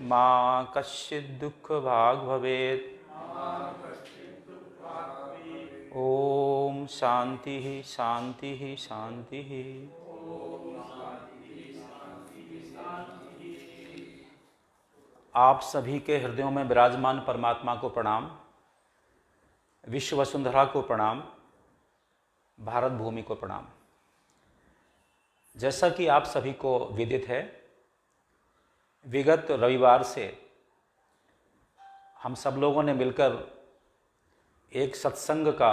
मा कश्चित् दुःखभाग् भवेत्। ओम शांति शांति शांति। आप सभी के हृदयों में विराजमान परमात्मा को प्रणाम, विश्व वसुंधरा को प्रणाम, भारत भूमि को प्रणाम। जैसा कि आप सभी को विदित है, विगत रविवार से हम सब लोगों ने मिलकर एक सत्संग का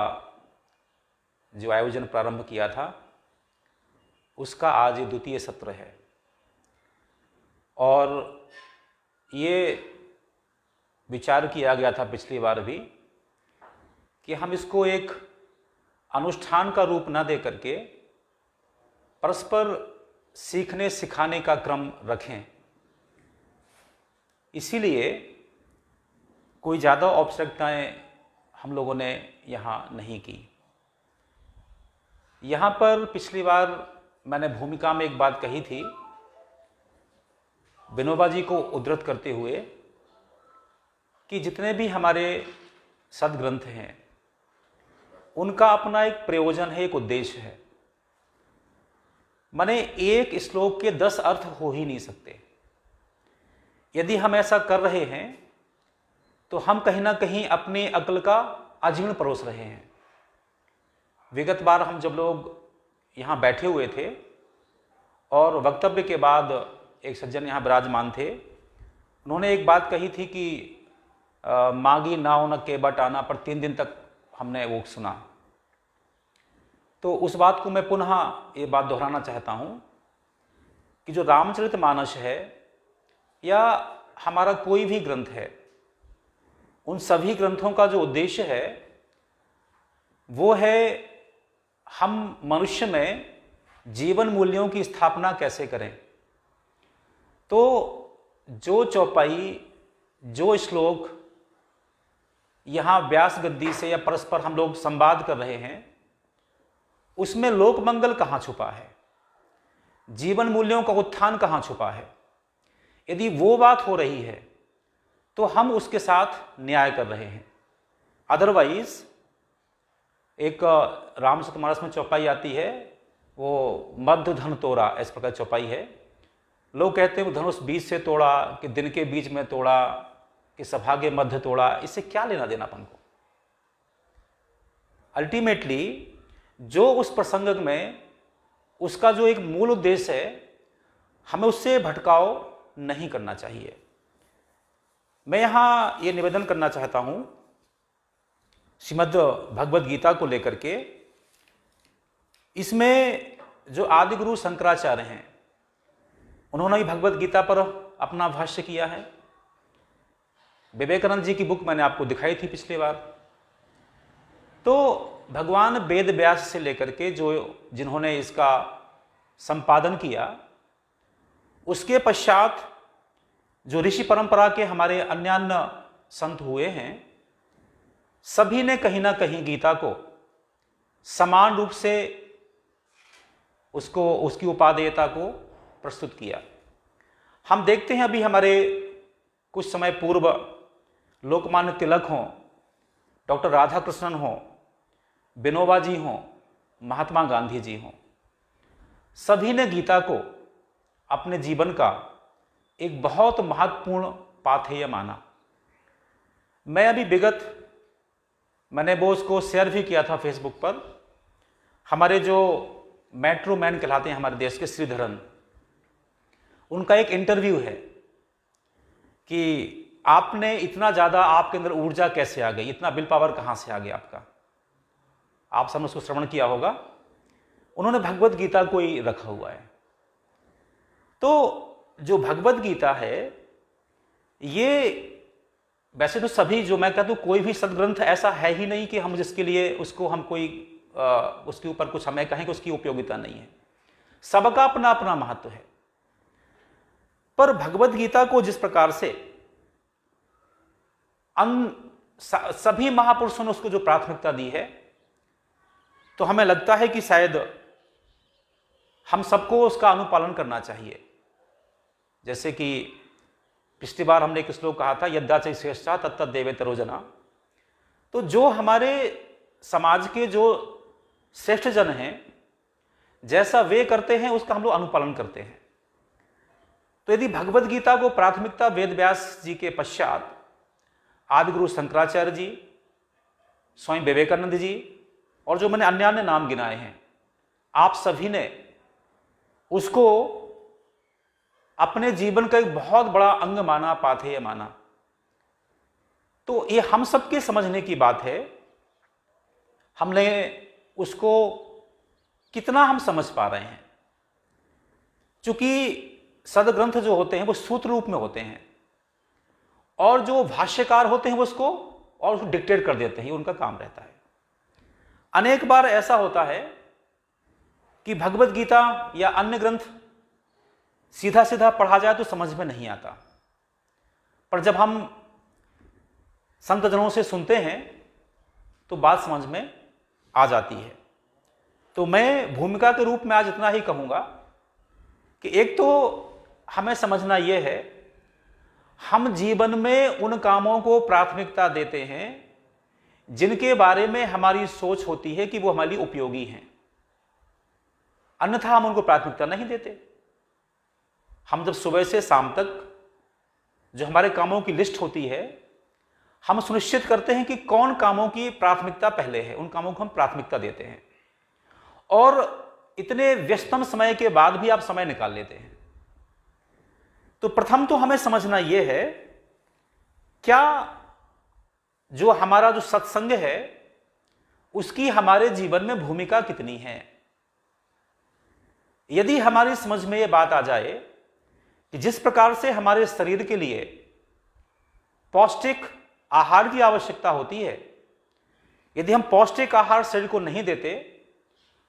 जो आयोजन प्रारंभ किया था, उसका आज ये द्वितीय सत्र है। और ये विचार किया गया था पिछली बार भी कि हम इसको एक अनुष्ठान का रूप न दे करके परस्पर सीखने सिखाने का क्रम रखें। इसीलिए कोई ज़्यादा औपचारिकताएं हम लोगों ने यहाँ नहीं की। यहाँ पर पिछली बार मैंने भूमिका में एक बात कही थी, विनोबा जी को उद्धृत करते हुए, कि जितने भी हमारे सद्ग्रंथ हैं उनका अपना एक प्रयोजन है, एक उद्देश्य है। माने एक श्लोक के 10 अर्थ हो ही नहीं सकते। यदि हम ऐसा कर रहे हैं तो हम कहीं ना कहीं अपनी अक्ल का अजीर्ण परोस रहे हैं। विगत बार हम जब लोग यहाँ बैठे हुए थे और वक्तव्य के बाद एक सज्जन यहाँ विराजमान थे, उन्होंने एक बात कही थी कि मागी नाव न के बटाना, पर 3 दिन तक हमने वो सुना। तो उस बात को मैं पुनः ये बात दोहराना चाहता हूँ कि जो रामचरितमानस है या हमारा कोई भी ग्रंथ है, उन सभी ग्रंथों का जो उद्देश्य है वो है हम मनुष्य में जीवन मूल्यों की स्थापना कैसे करें। तो जो चौपाई, जो श्लोक यहाँ व्यास गद्दी से या परस्पर हम लोग संवाद कर रहे हैं, उसमें लोक मंगल कहाँ छुपा है, जीवन मूल्यों का उत्थान कहाँ छुपा है। यदि वो बात हो रही है तो हम उसके साथ न्याय कर रहे हैं। अदरवाइज एक रामचरितमानस में चौपाई आती है, वो मध्य धन तोड़ा, इस प्रकार चौपाई है। लोग कहते हैं वो धनुष बीच से तोड़ा, कि दिन के बीच में तोड़ा, कि सभा के मध्य तोड़ा। इससे क्या लेना देना अपन को। अल्टीमेटली जो उस प्रसंग में उसका जो एक मूल उद्देश्य है, हमें उससे भटकाव नहीं करना चाहिए। मैं यहाँ ये निवेदन करना चाहता हूँ श्रीमद् भगवद गीता को लेकर के। इसमें जो आदि गुरु शंकराचार्य हैं, उन्होंने भी भगवद गीता पर अपना भाष्य किया है। विवेकानंद जी की बुक मैंने आपको दिखाई थी पिछली बार। तो भगवान वेद व्यास से लेकर के जो जिन्होंने इसका संपादन किया, उसके पश्चात जो ऋषि परंपरा के हमारे अन्य संत हुए हैं, सभी ने कहीं ना कहीं गीता को समान रूप से उसकी उपादेयता को प्रस्तुत किया। हम देखते हैं अभी हमारे कुछ समय पूर्व लोकमान्य तिलक हों, डॉक्टर राधाकृष्णन हों, विनोबा जी हों, महात्मा गांधी जी हों, सभी ने गीता को अपने जीवन का एक बहुत महत्वपूर्ण पाथेय माना। मैं अभी मैंने वो उसको शेयर भी किया था फेसबुक पर। हमारे जो मेट्रो मैन कहलाते हैं हमारे देश के, श्रीधरन, उनका एक इंटरव्यू है कि आपने इतना ज़्यादा, आपके अंदर ऊर्जा कैसे आ गई, इतना विल पावर कहाँ से आ गया आपका। आप सबने उसको श्रवण किया होगा। उन्होंने भगवद गीता को ही रखा हुआ है। तो जो भगवद गीता है, ये वैसे तो सभी, जो मैं कहता हूँ, कोई भी सदग्रंथ ऐसा है ही नहीं कि हम जिसके लिए उसको हम कोई उसके ऊपर कुछ हमें कहें कि उसकी उपयोगिता नहीं है। सबका अपना अपना महत्व है। पर भगवद गीता को जिस प्रकार से सभी महापुरुषों ने उसको जो प्राथमिकता दी है, तो हमें लगता है कि शायद हम सबको उसका अनुपालन करना चाहिए। जैसे कि पिछली बार हमने एक श्लोक कहा था, यद्दाचै श्रेष्ठा तत्त देवेतरो जना। तो जो हमारे समाज के जो श्रेष्ठ जन हैं, जैसा वे करते हैं उसका हम लोग अनुपालन करते हैं। तो यदि भगवद गीता को प्राथमिकता वेद व्यास जी के पश्चात आदि गुरु शंकराचार्य जी, स्वामी विवेकानंद जी और जो मैंने अन्य अन्य नाम गिनाए हैं, आप सभी ने उसको अपने जीवन का एक बहुत बड़ा अंग माना, पाथेय माना, तो ये हम सबके समझने की बात है। हमने उसको कितना हम समझ पा रहे हैं, क्योंकि सदग्रंथ जो होते हैं वो सूत्र रूप में होते हैं और जो भाष्यकार होते हैं वो उसको डिक्टेट कर देते हैं, ये उनका काम रहता है। अनेक बार ऐसा होता है कि भगवद गीता या अन्य ग्रंथ सीधा सीधा पढ़ा जाए तो समझ में नहीं आता, पर जब हम संत जनों से सुनते हैं तो बात समझ में आ जाती है। तो मैं भूमिका के रूप में आज इतना ही कहूँगा कि एक तो हमें समझना यह है, हम जीवन में उन कामों को प्राथमिकता देते हैं जिनके बारे में हमारी सोच होती है कि वो हमारे लिए उपयोगी हैं, अन्यथा हम उनको प्राथमिकता नहीं देते। हम जब सुबह से शाम तक जो हमारे कामों की लिस्ट होती है, हम सुनिश्चित करते हैं कि कौन कामों की प्राथमिकता पहले है, उन कामों को हम प्राथमिकता देते हैं और इतने व्यस्तम समय के बाद भी आप समय निकाल लेते हैं। तो प्रथम तो हमें समझना यह है, क्या जो हमारा जो सत्संग है उसकी हमारे जीवन में भूमिका कितनी है। यदि हमारी समझ में यह बात आ जाए कि जिस प्रकार से हमारे शरीर के लिए पौष्टिक आहार की आवश्यकता होती है, यदि हम पौष्टिक आहार शरीर को नहीं देते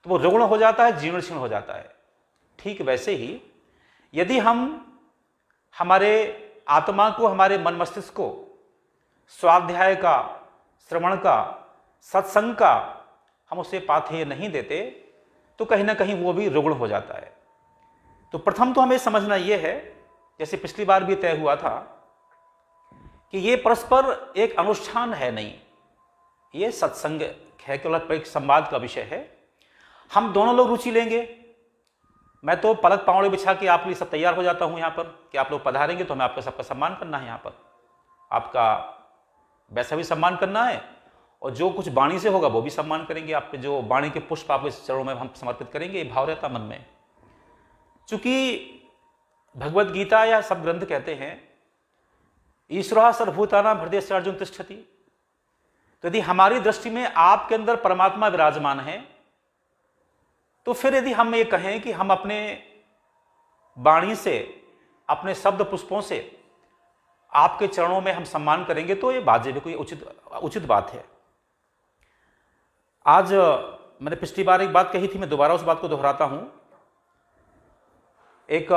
तो वो रुग्ण हो जाता है, जीर्ण शीर्ण हो जाता है। ठीक वैसे ही यदि हम हमारे आत्मा को, हमारे मन मस्तिष्क को स्वाध्याय का, श्रवण का, सत्संग का हम उसे पाथेय नहीं देते तो कहीं ना कहीं वो भी रुग्ण हो जाता है। तो प्रथम तो हमें समझना यह है, जैसे पिछली बार भी तय हुआ था, कि ये परस्पर एक अनुष्ठान है नहीं, ये सत्संग है, केवल एक संवाद का विषय है। हम दोनों लोग रुचि लेंगे। मैं तो पलक पावड़े बिछा के आपके लिए सब तैयार हो जाता हूं यहाँ पर कि आप लोग पधारेंगे तो हमें आपका सबका सम्मान करना है, यहाँ पर आपका वैसा भी सम्मान करना है और जो कुछ वाणी से होगा वो भी सम्मान करेंगे। आप पे जो वाणी के पुष्प आपके चरणों में हम समर्पित करेंगे, ये भाव रहता मन में। चूंकि भगवद गीता या सब ग्रंथ कहते हैं ईश्वरः सर्वभूतानां हृदये अर्जुन तिष्ठति। तो यदि हमारी दृष्टि में आपके अंदर परमात्मा विराजमान है, तो फिर यदि हम ये कहें कि हम अपने वाणी से, अपने शब्द पुष्पों से आपके चरणों में हम सम्मान करेंगे तो ये वाजिब, कोई उचित बात है। आज मैंने पिछली बार एक बात कही थी, मैं दोबारा उस बात को दोहराता हूं। एक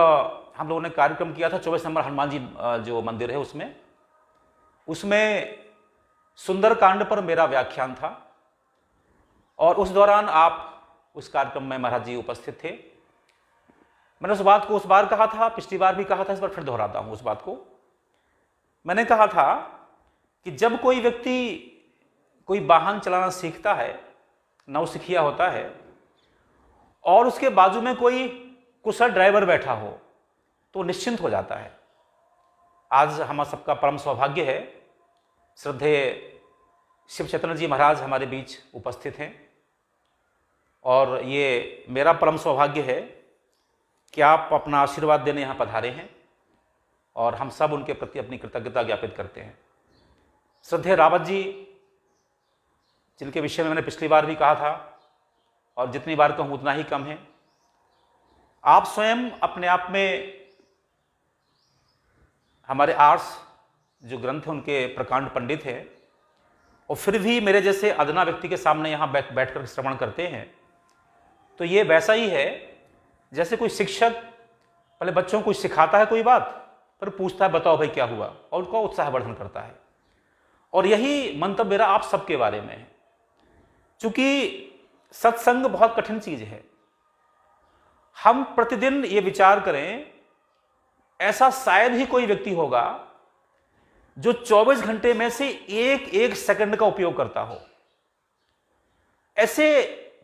हम लोगों ने कार्यक्रम किया था 24 नंबर हनुमान जी जो मंदिर है उसमें सुंदरकांड पर मेरा व्याख्यान था और उस दौरान आप उस कार्यक्रम में महाराज जी उपस्थित थे। मैंने उस बात को उस बार कहा था, पिछली बार भी कहा था, इस बार फिर दोहराता हूं उस बात को। मैंने कहा था कि जब कोई व्यक्ति कोई वाहन चलाना सीखता है, नौसिखिया होता है, और उसके बाजू में कोई कुशल ड्राइवर बैठा हो तो निश्चिंत हो जाता है। आज हम सबका परम सौभाग्य है, श्रद्धेय शिव चैतन्य जी महाराज हमारे बीच उपस्थित हैं और ये मेरा परम सौभाग्य है कि आप अपना आशीर्वाद देने यहाँ पधारे हैं और हम सब उनके प्रति अपनी कृतज्ञता ज्ञापित करते हैं। श्रद्धेय रावत जी, जिनके विषय में मैंने पिछली बार भी कहा था और जितनी बार कहूँ उतना ही कम है, आप स्वयं अपने आप में हमारे आर्ट्स जो ग्रंथ हैं उनके प्रकांड पंडित हैं और फिर भी मेरे जैसे अदना व्यक्ति के सामने यहाँ बैठकर श्रवण करते हैं। तो ये वैसा ही है जैसे कोई शिक्षक पहले बच्चों को सिखाता है कोई बात, फिर पूछता है बताओ भाई क्या हुआ, और उनका उत्साहवर्धन करता है। और यही मंतव्य मेरा आप सबके बारे में है। चूंकि सत्संग बहुत कठिन चीज है, हम प्रतिदिन ये विचार करें, ऐसा शायद ही कोई व्यक्ति होगा जो 24 घंटे में से एक एक सेकंड का उपयोग करता हो। ऐसे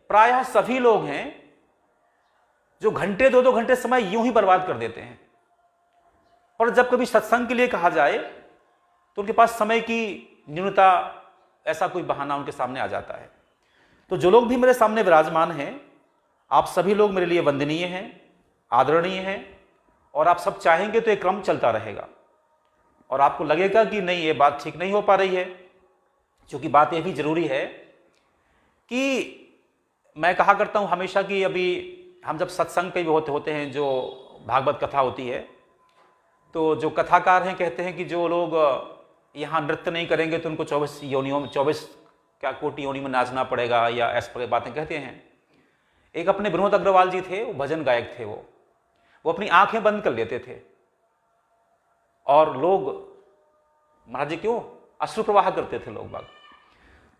प्रायः सभी लोग हैं जो घंटे 2-2 घंटे समय यूं ही बर्बाद कर देते हैं, पर जब कभी सत्संग के लिए कहा जाए तो उनके पास समय की न्यूनता, ऐसा कोई बहाना उनके सामने आ जाता है। तो जो लोग भी मेरे सामने विराजमान हैं, आप सभी लोग मेरे लिए वंदनीय हैं, आदरणीय हैं, और आप सब चाहेंगे तो एक क्रम चलता रहेगा। और आपको लगेगा कि नहीं, ये बात ठीक नहीं हो पा रही है, क्योंकि बात यह भी जरूरी है कि मैं कहा करता हूं हमेशा कि अभी हम जब सत्संग पे भी होते हैं, जो भागवत कथा होती है, तो जो कथाकार हैं कहते हैं कि जो लोग यहाँ नृत्य नहीं करेंगे तो उनको 24 योनियों में 24 क्या कोटि योनि में नाचना पड़ेगा, या ऐसे प्रकार बातें कहते हैं। एक अपने विनोद अग्रवाल जी थे, वो भजन गायक थे। वो अपनी आंखें बंद कर लेते थे और लोग, महाराज जी क्यों, अश्रु प्रवाह करते थे लोग बाग।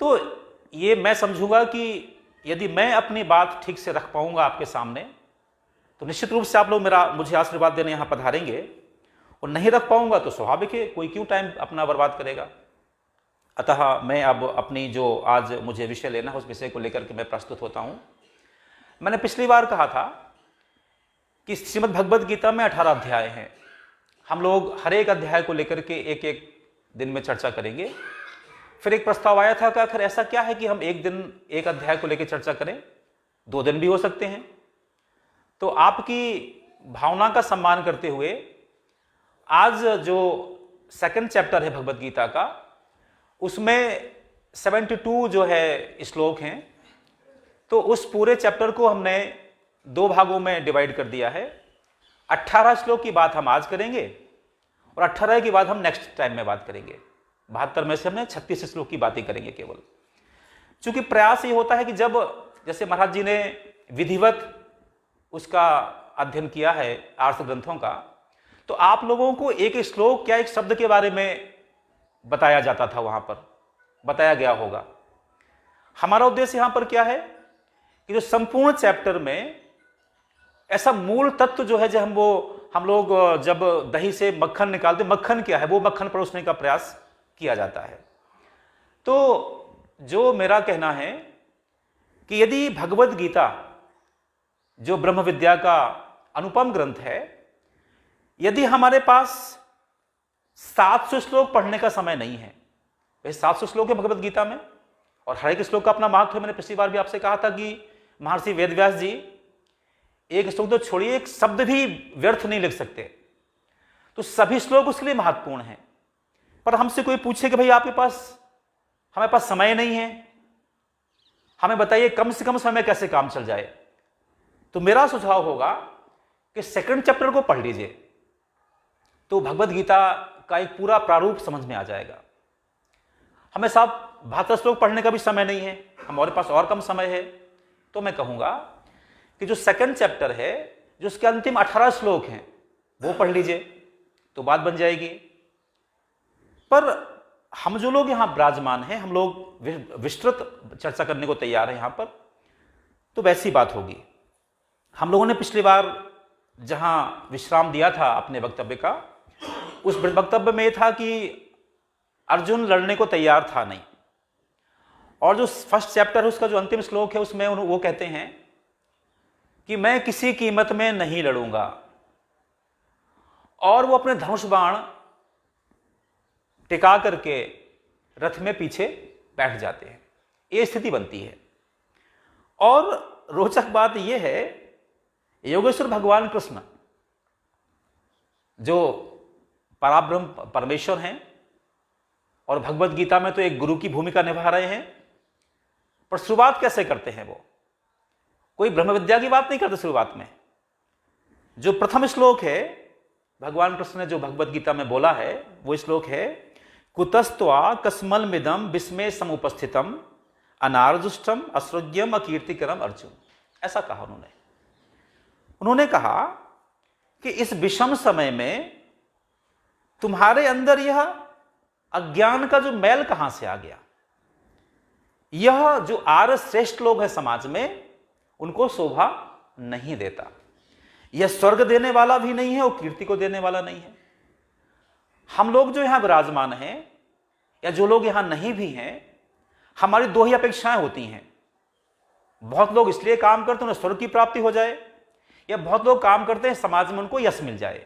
तो ये मैं समझूंगा कि यदि मैं अपनी बात ठीक से रख पाऊंगा आपके सामने, तो निश्चित रूप से आप लोग मुझे आशीर्वाद देने यहाँ पधारेंगे, और नहीं रख पाऊंगा तो स्वाभाविक है, कोई क्यों टाइम अपना बर्बाद करेगा। अतः मैं अब अपनी जो आज मुझे विषय लेना है, उस विषय को लेकर के मैं प्रस्तुत होता हूँ। मैंने पिछली बार कहा था कि श्रीमद् भगवद गीता में 18 अध्याय हैं। हम लोग हर एक अध्याय को लेकर के एक एक दिन में चर्चा करेंगे। फिर एक प्रस्ताव आया था कि आखिर ऐसा क्या है कि हम एक दिन एक अध्याय को लेकर चर्चा करें, 2 दिन भी हो सकते हैं। तो आपकी भावना का सम्मान करते हुए आज जो सेकंड चैप्टर है भगवद गीता का, उसमें 72 जो है श्लोक हैं, तो उस पूरे चैप्टर को हमने 2 भागों में डिवाइड कर दिया है। 18 श्लोक की बात हम आज करेंगे और 18 के बाद हम नेक्स्ट टाइम में बात करेंगे। 72 में से हमने 36 श्लोक की बातें करेंगे केवल। चूंकि प्रयास ये होता है कि जब जैसे महाराज जी ने विधिवत उसका अध्ययन किया है आर्ष ग्रंथों का, तो आप लोगों को एक श्लोक या एक शब्द के बारे में बताया जाता था, वहां पर बताया गया होगा। हमारा उद्देश्य यहां पर क्या है कि जो संपूर्ण चैप्टर में ऐसा मूल तत्व जो है, जो हम लोग जब दही से मक्खन निकालते, मक्खन क्या है, वो मक्खन परोसने का प्रयास किया जाता है। तो जो मेरा कहना है कि यदि भगवद गीता जो ब्रह्म विद्या का अनुपम ग्रंथ है, यदि हमारे पास 700 श्लोक पढ़ने का समय नहीं है, वैसे 700 श्लोक है भगवद गीता में, और हर एक श्लोक का अपना महत्व है। मैंने पिछली बार भी आपसे कहा था कि महर्षि वेदव्यास जी एक श्लोक तो छोड़िए, एक शब्द भी व्यर्थ नहीं लिख सकते, तो सभी श्लोक उसके लिए महत्वपूर्ण हैं। पर हमसे कोई पूछे कि भाई हमारे पास समय नहीं है, हमें बताइए कम से कम समय कैसे काम चल जाए, तो मेरा सुझाव होगा कि सेकंड चैप्टर को पढ़ लीजिए, तो भगवद गीता का एक पूरा प्रारूप समझ में आ जाएगा। हमें साहब 72 श्लोक पढ़ने का भी समय नहीं है, हमारे पास और कम समय है, तो मैं कहूंगा कि जो सेकंड चैप्टर है, जो उसके अंतिम 18 श्लोक हैं, वो पढ़ लीजिए, तो बात बन जाएगी। पर हम जो लोग यहां विराजमान हैं, हम लोग विस्तृत चर्चा करने को तैयार हैं यहां पर, तो वैसी बात होगी। हम लोगों ने पिछली बार जहां विश्राम दिया था अपने वक्तव्य का, उस वक्तव्य में था कि अर्जुन लड़ने को तैयार था नहीं, और जो फर्स्ट चैप्टर है उसका जो अंतिम श्लोक है, उसमें वो कहते हैं कि मैं किसी कीमत में नहीं लड़ूंगा, और वो अपने धनुष बाण टिका करके रथ में पीछे बैठ जाते हैं। ये स्थिति बनती है। और रोचक बात यह है, योगेश्वर भगवान कृष्ण जो पराब्रह्म परमेश्वर हैं, और भगवद गीता में तो एक गुरु की भूमिका निभा रहे हैं, पर शुरुआत कैसे करते हैं? वो कोई ब्रह्म विद्या की बात नहीं करते शुरुआत में। जो प्रथम श्लोक है भगवान कृष्ण ने जो भगवद गीता में बोला है, वो श्लोक है, कुतस्त्वा कस्मल मिदम विस्मय समुपस्थितम अनार्जुष्टम असृज्यम अकीर्तिकरम अर्जुन। ऐसा कहा उन्होंने कहा कि इस विषम समय में तुम्हारे अंदर यह अज्ञान का जो मैल कहां से आ गया? यह जो आर्य श्रेष्ठ लोग हैं समाज में, उनको शोभा नहीं देता। यह स्वर्ग देने वाला भी नहीं है और कीर्ति को देने वाला नहीं है। हम लोग जो यहां विराजमान हैं या जो लोग यहां नहीं भी हैं, हमारी दो ही अपेक्षाएं होती हैं। बहुत लोग इसलिए काम करते हैं उन्हें स्वर्ग की प्राप्ति हो जाए, या बहुत लोग काम करते हैं समाज में उनको यश मिल जाए।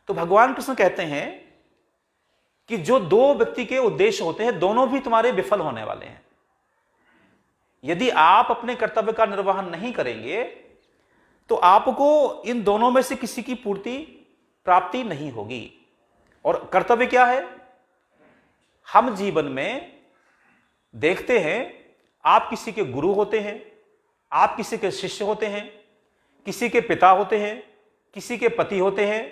तो भगवान कृष्ण कहते हैं कि जो दो व्यक्ति के उद्देश्य होते हैं, दोनों भी तुम्हारे विफल होने वाले हैं। यदि आप अपने कर्तव्य का निर्वहन नहीं करेंगे तो आपको इन दोनों में से किसी की पूर्ति प्राप्ति नहीं होगी। और कर्तव्य क्या है? हम जीवन में देखते हैं, आप किसी के गुरु होते हैं, आप किसी के शिष्य होते हैं, किसी के पिता होते हैं, किसी के पति होते हैं,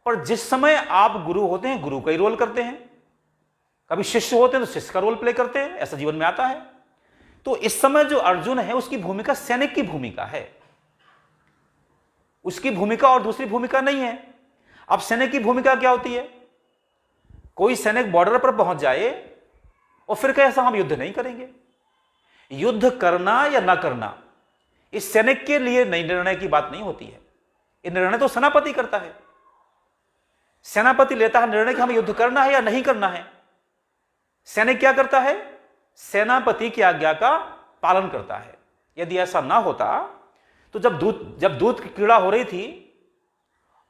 और जिस समय आप गुरु होते हैं गुरु का ही रोल करते हैं, कभी शिष्य होते हैं तो शिष्य का रोल प्ले करते हैं, ऐसा जीवन में आता है। तो इस समय जो अर्जुन है उसकी भूमिका सैनिक की भूमिका है, उसकी भूमिका और दूसरी भूमिका नहीं है। अब सैनिक की भूमिका क्या होती है? कोई सैनिक बॉर्डर पर पहुंच जाए और फिर कहे ऐसा हम युद्ध नहीं करेंगे। युद्ध करना या ना करना इस सैनिक के लिए नई निर्णय की बात नहीं होती है, ये निर्णय तो सेनापति करता है। सेनापति लेता है निर्णय कि हमें युद्ध करना है या नहीं करना है। सैनिक क्या करता है? सेनापति की आज्ञा का पालन करता है। यदि ऐसा ना होता तो जब दूध की क्रीड़ा हो रही थी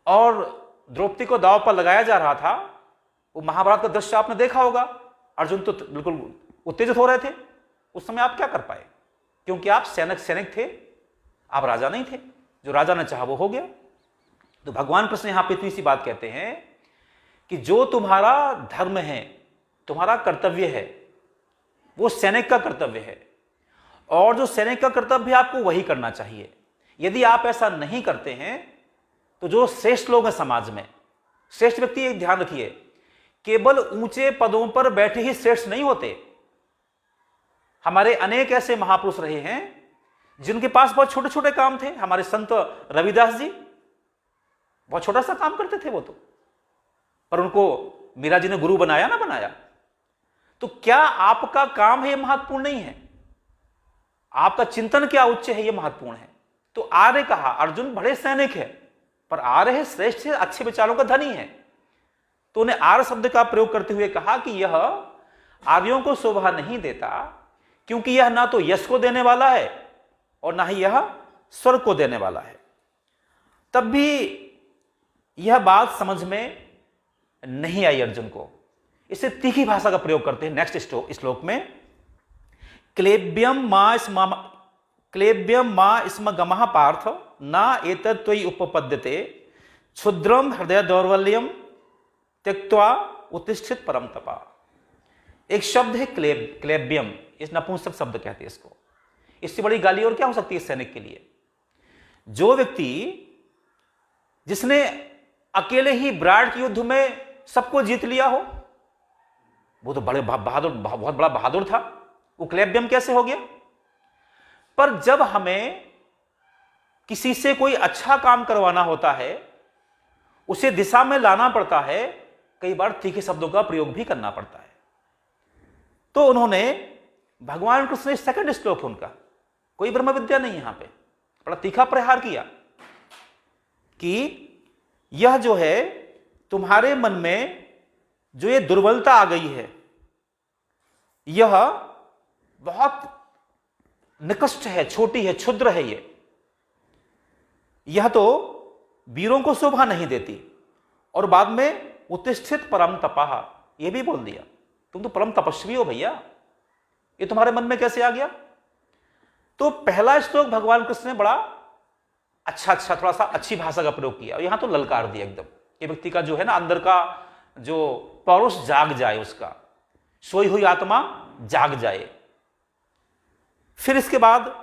और द्रौपदी को दांव पर लगाया जा रहा था, वो महाभारत का दृश्य आपने देखा होगा। अर्जुन तो बिल्कुल उत्तेजित हो रहे थे। उस समय आप क्या कर पाए? क्योंकि आप सैनिक थे, आप राजा नहीं थे। जो राजा ने चाहा वो हो गया। तो भगवान कृष्ण यहां पर इतनी सी बात कहते हैं कि जो तुम्हारा धर्म है, तुम्हारा कर्तव्य है, वो सैनिक का कर्तव्य है, और जो सैनिक का कर्तव्य है आपको वही करना चाहिए। यदि आप ऐसा नहीं करते हैं तो जो श्रेष्ठ लोग हैं समाज में, श्रेष्ठ व्यक्ति, एक ध्यान रखिए, केवल ऊंचे पदों पर बैठे ही श्रेष्ठ नहीं होते। हमारे अनेक ऐसे महापुरुष रहे हैं जिनके पास बहुत छोटे छोटे काम थे। हमारे संत रविदास जी बहुत छोटा सा काम करते थे वो तो, पर उनको मीरा जी ने गुरु बनाया ना बनाया। तो क्या आपका काम है ये महत्वपूर्ण नहीं है? आपका चिंतन क्या उच्च है ये महत्वपूर्ण है। तो आर्य कहा, अर्जुन बड़े सैनिक है पर आर्य है, श्रेष्ठ है, अच्छे विचारों का धनी है। तो उन्हें आर्य शब्द का प्रयोग करते हुए कहा कि यह आर्यों को शोभा नहीं देता, क्योंकि यह ना तो यश को देने वाला है और ना ही यह स्वर्ग को देने वाला है। तब भी यह बात समझ में नहीं आई अर्जुन को। इसे तीखी भाषा का प्रयोग करते हैं नेक्स्ट श्लोक में। क्लेब्यम मा स्म गमः पार्थ ना एतत् त्वयि उपपद्यते क्षुद्रम हृदय दौर्बल्यम त्यक्त्वा उत्तिष्ठित परम तपा। एक शब्द है क्लेब्यम, इस नपुंसक शब्द कहते हैं इसको। इससे बड़ी गाली और क्या हो सकती है सैनिक के लिए? जो व्यक्ति जिसने अकेले ही विराट के युद्ध में सबको जीत लिया हो, वो तो बहुत बड़ा बहादुर था, वो क्लेब्यम कैसे हो गया? पर जब हमें किसी से कोई अच्छा काम करवाना होता है, उसे दिशा में लाना पड़ता है, कई बार तीखे शब्दों का प्रयोग भी करना पड़ता है। तो उन्होंने, भगवान कृष्ण ने सेकंड श्लोक उनका, कोई ब्रह्म विद्या नहीं, यहां पे बड़ा तीखा प्रहार किया कि यह जो है तुम्हारे मन में जो ये दुर्बलता आ गई है, यह बहुत निकृष्ट है, छोटी है, क्षुद्र है, यह तो वीरों को शोभा नहीं देती। और बाद में उत्तिष्ठित परम तपाह, यह भी बोल दिया तुम तो परम तपस्वी हो भैया, ये तुम्हारे मन में कैसे आ गया? तो पहला श्लोक भगवान कृष्ण ने बड़ा अच्छा थोड़ा सा अच्छी भाषा का प्रयोग किया, और यहां तो ललकार दिया एकदम, ये व्यक्ति का जो है ना अंदर का जो पौरुष जाग जाए, उसका सोई हुई आत्मा जाग जाए। फिर इसके बाद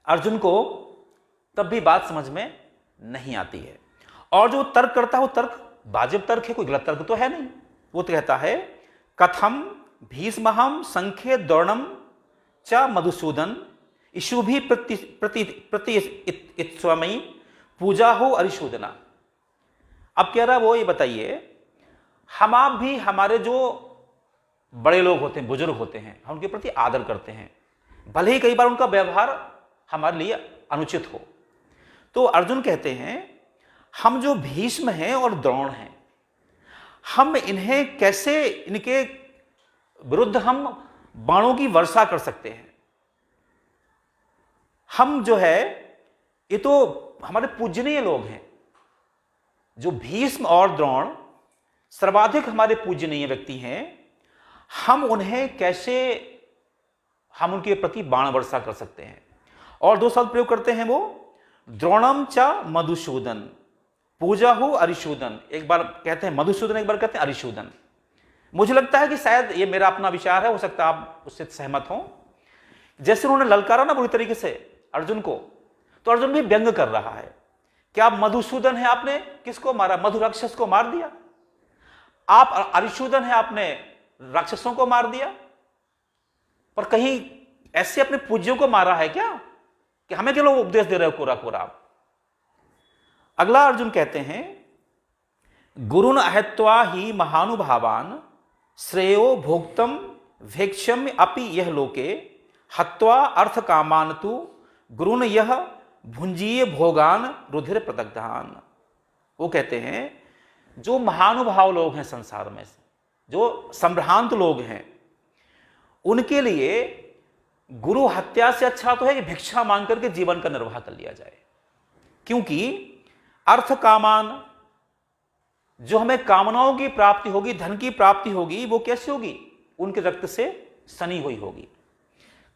अर्जुन को तब भी बात समझ में नहीं आती है, और जो तर्क करता है वो तर्क वाजिब तर्क है, कोई गलत तर्क तो है नहीं। वो तो कहता है कथम भीष्महम संख्ये द्रोणम च मधुसूदन इशुभि प्रति इत्स्वमयी पूजा हो अरिशूदना। अब कह रहा है वो ये बताइए, हम आप भी हमारे जो बड़े लोग होते हैं, बुजुर्ग होते हैं, हम उनके प्रति आदर करते हैं, भले ही कई बार उनका व्यवहार हमारे लिए अनुचित हो। तो अर्जुन कहते हैं हम जो भीष्म हैं और द्रोण हैं, हम इन्हें कैसे, इनके विरुद्ध हम बाणों की वर्षा कर सकते हैं। हम जो है, ये तो हमारे पूजनीय लोग हैं। जो भीष्म और द्रोण सर्वाधिक हमारे पूजनीय व्यक्ति हैं, हम उन्हें कैसे, हम उनके प्रति बाण वर्षा कर सकते हैं। और दो शब्द प्रयोग करते हैं वो, द्रोणम च मधुसूदन पूजा हो अरिशूदन। एक बार कहते हैं मधुसूदन, एक बार कहते हैं अरिशूदन। मुझे लगता है कि शायद ये मेरा अपना विचार है, हो सकता है आप उससे सहमत हो। जैसे उन्होंने ललकारा ना बुरी तरीके से अर्जुन को, तो अर्जुन भी व्यंग कर रहा है कि आप मधुसूदन है, आपने किसको मारा? मधु राक्षस को मार दिया। आप अरिशूदन है, आपने राक्षसों को मार दिया। पर कहीं ऐसे अपने पूज्यों को मारा है क्या, कि हमें क्यों लोग उपदेश दे रहे हो कोरा कोरा? अगला अर्जुन कहते हैं, गुरुन अहत्वा ही महानुभावान श्रेयो भोक्तम भेक्षम्य अपि यह लोके हत्वा अर्थ कामान तु गुरुन यह भुंजीय भोगान रुधिर प्रदग्धान। वो कहते हैं जो महानुभाव लोग हैं संसार में, जो संभ्रांत लोग हैं, उनके लिए गुरु हत्या से अच्छा तो है कि भिक्षा मांग करके जीवन का निर्वाह कर लिया जाए। क्योंकि अर्थ कामान, जो हमें कामनाओं की प्राप्ति होगी, धन की प्राप्ति होगी, वो कैसे होगी? उनके रक्त से सनी हुई होगी।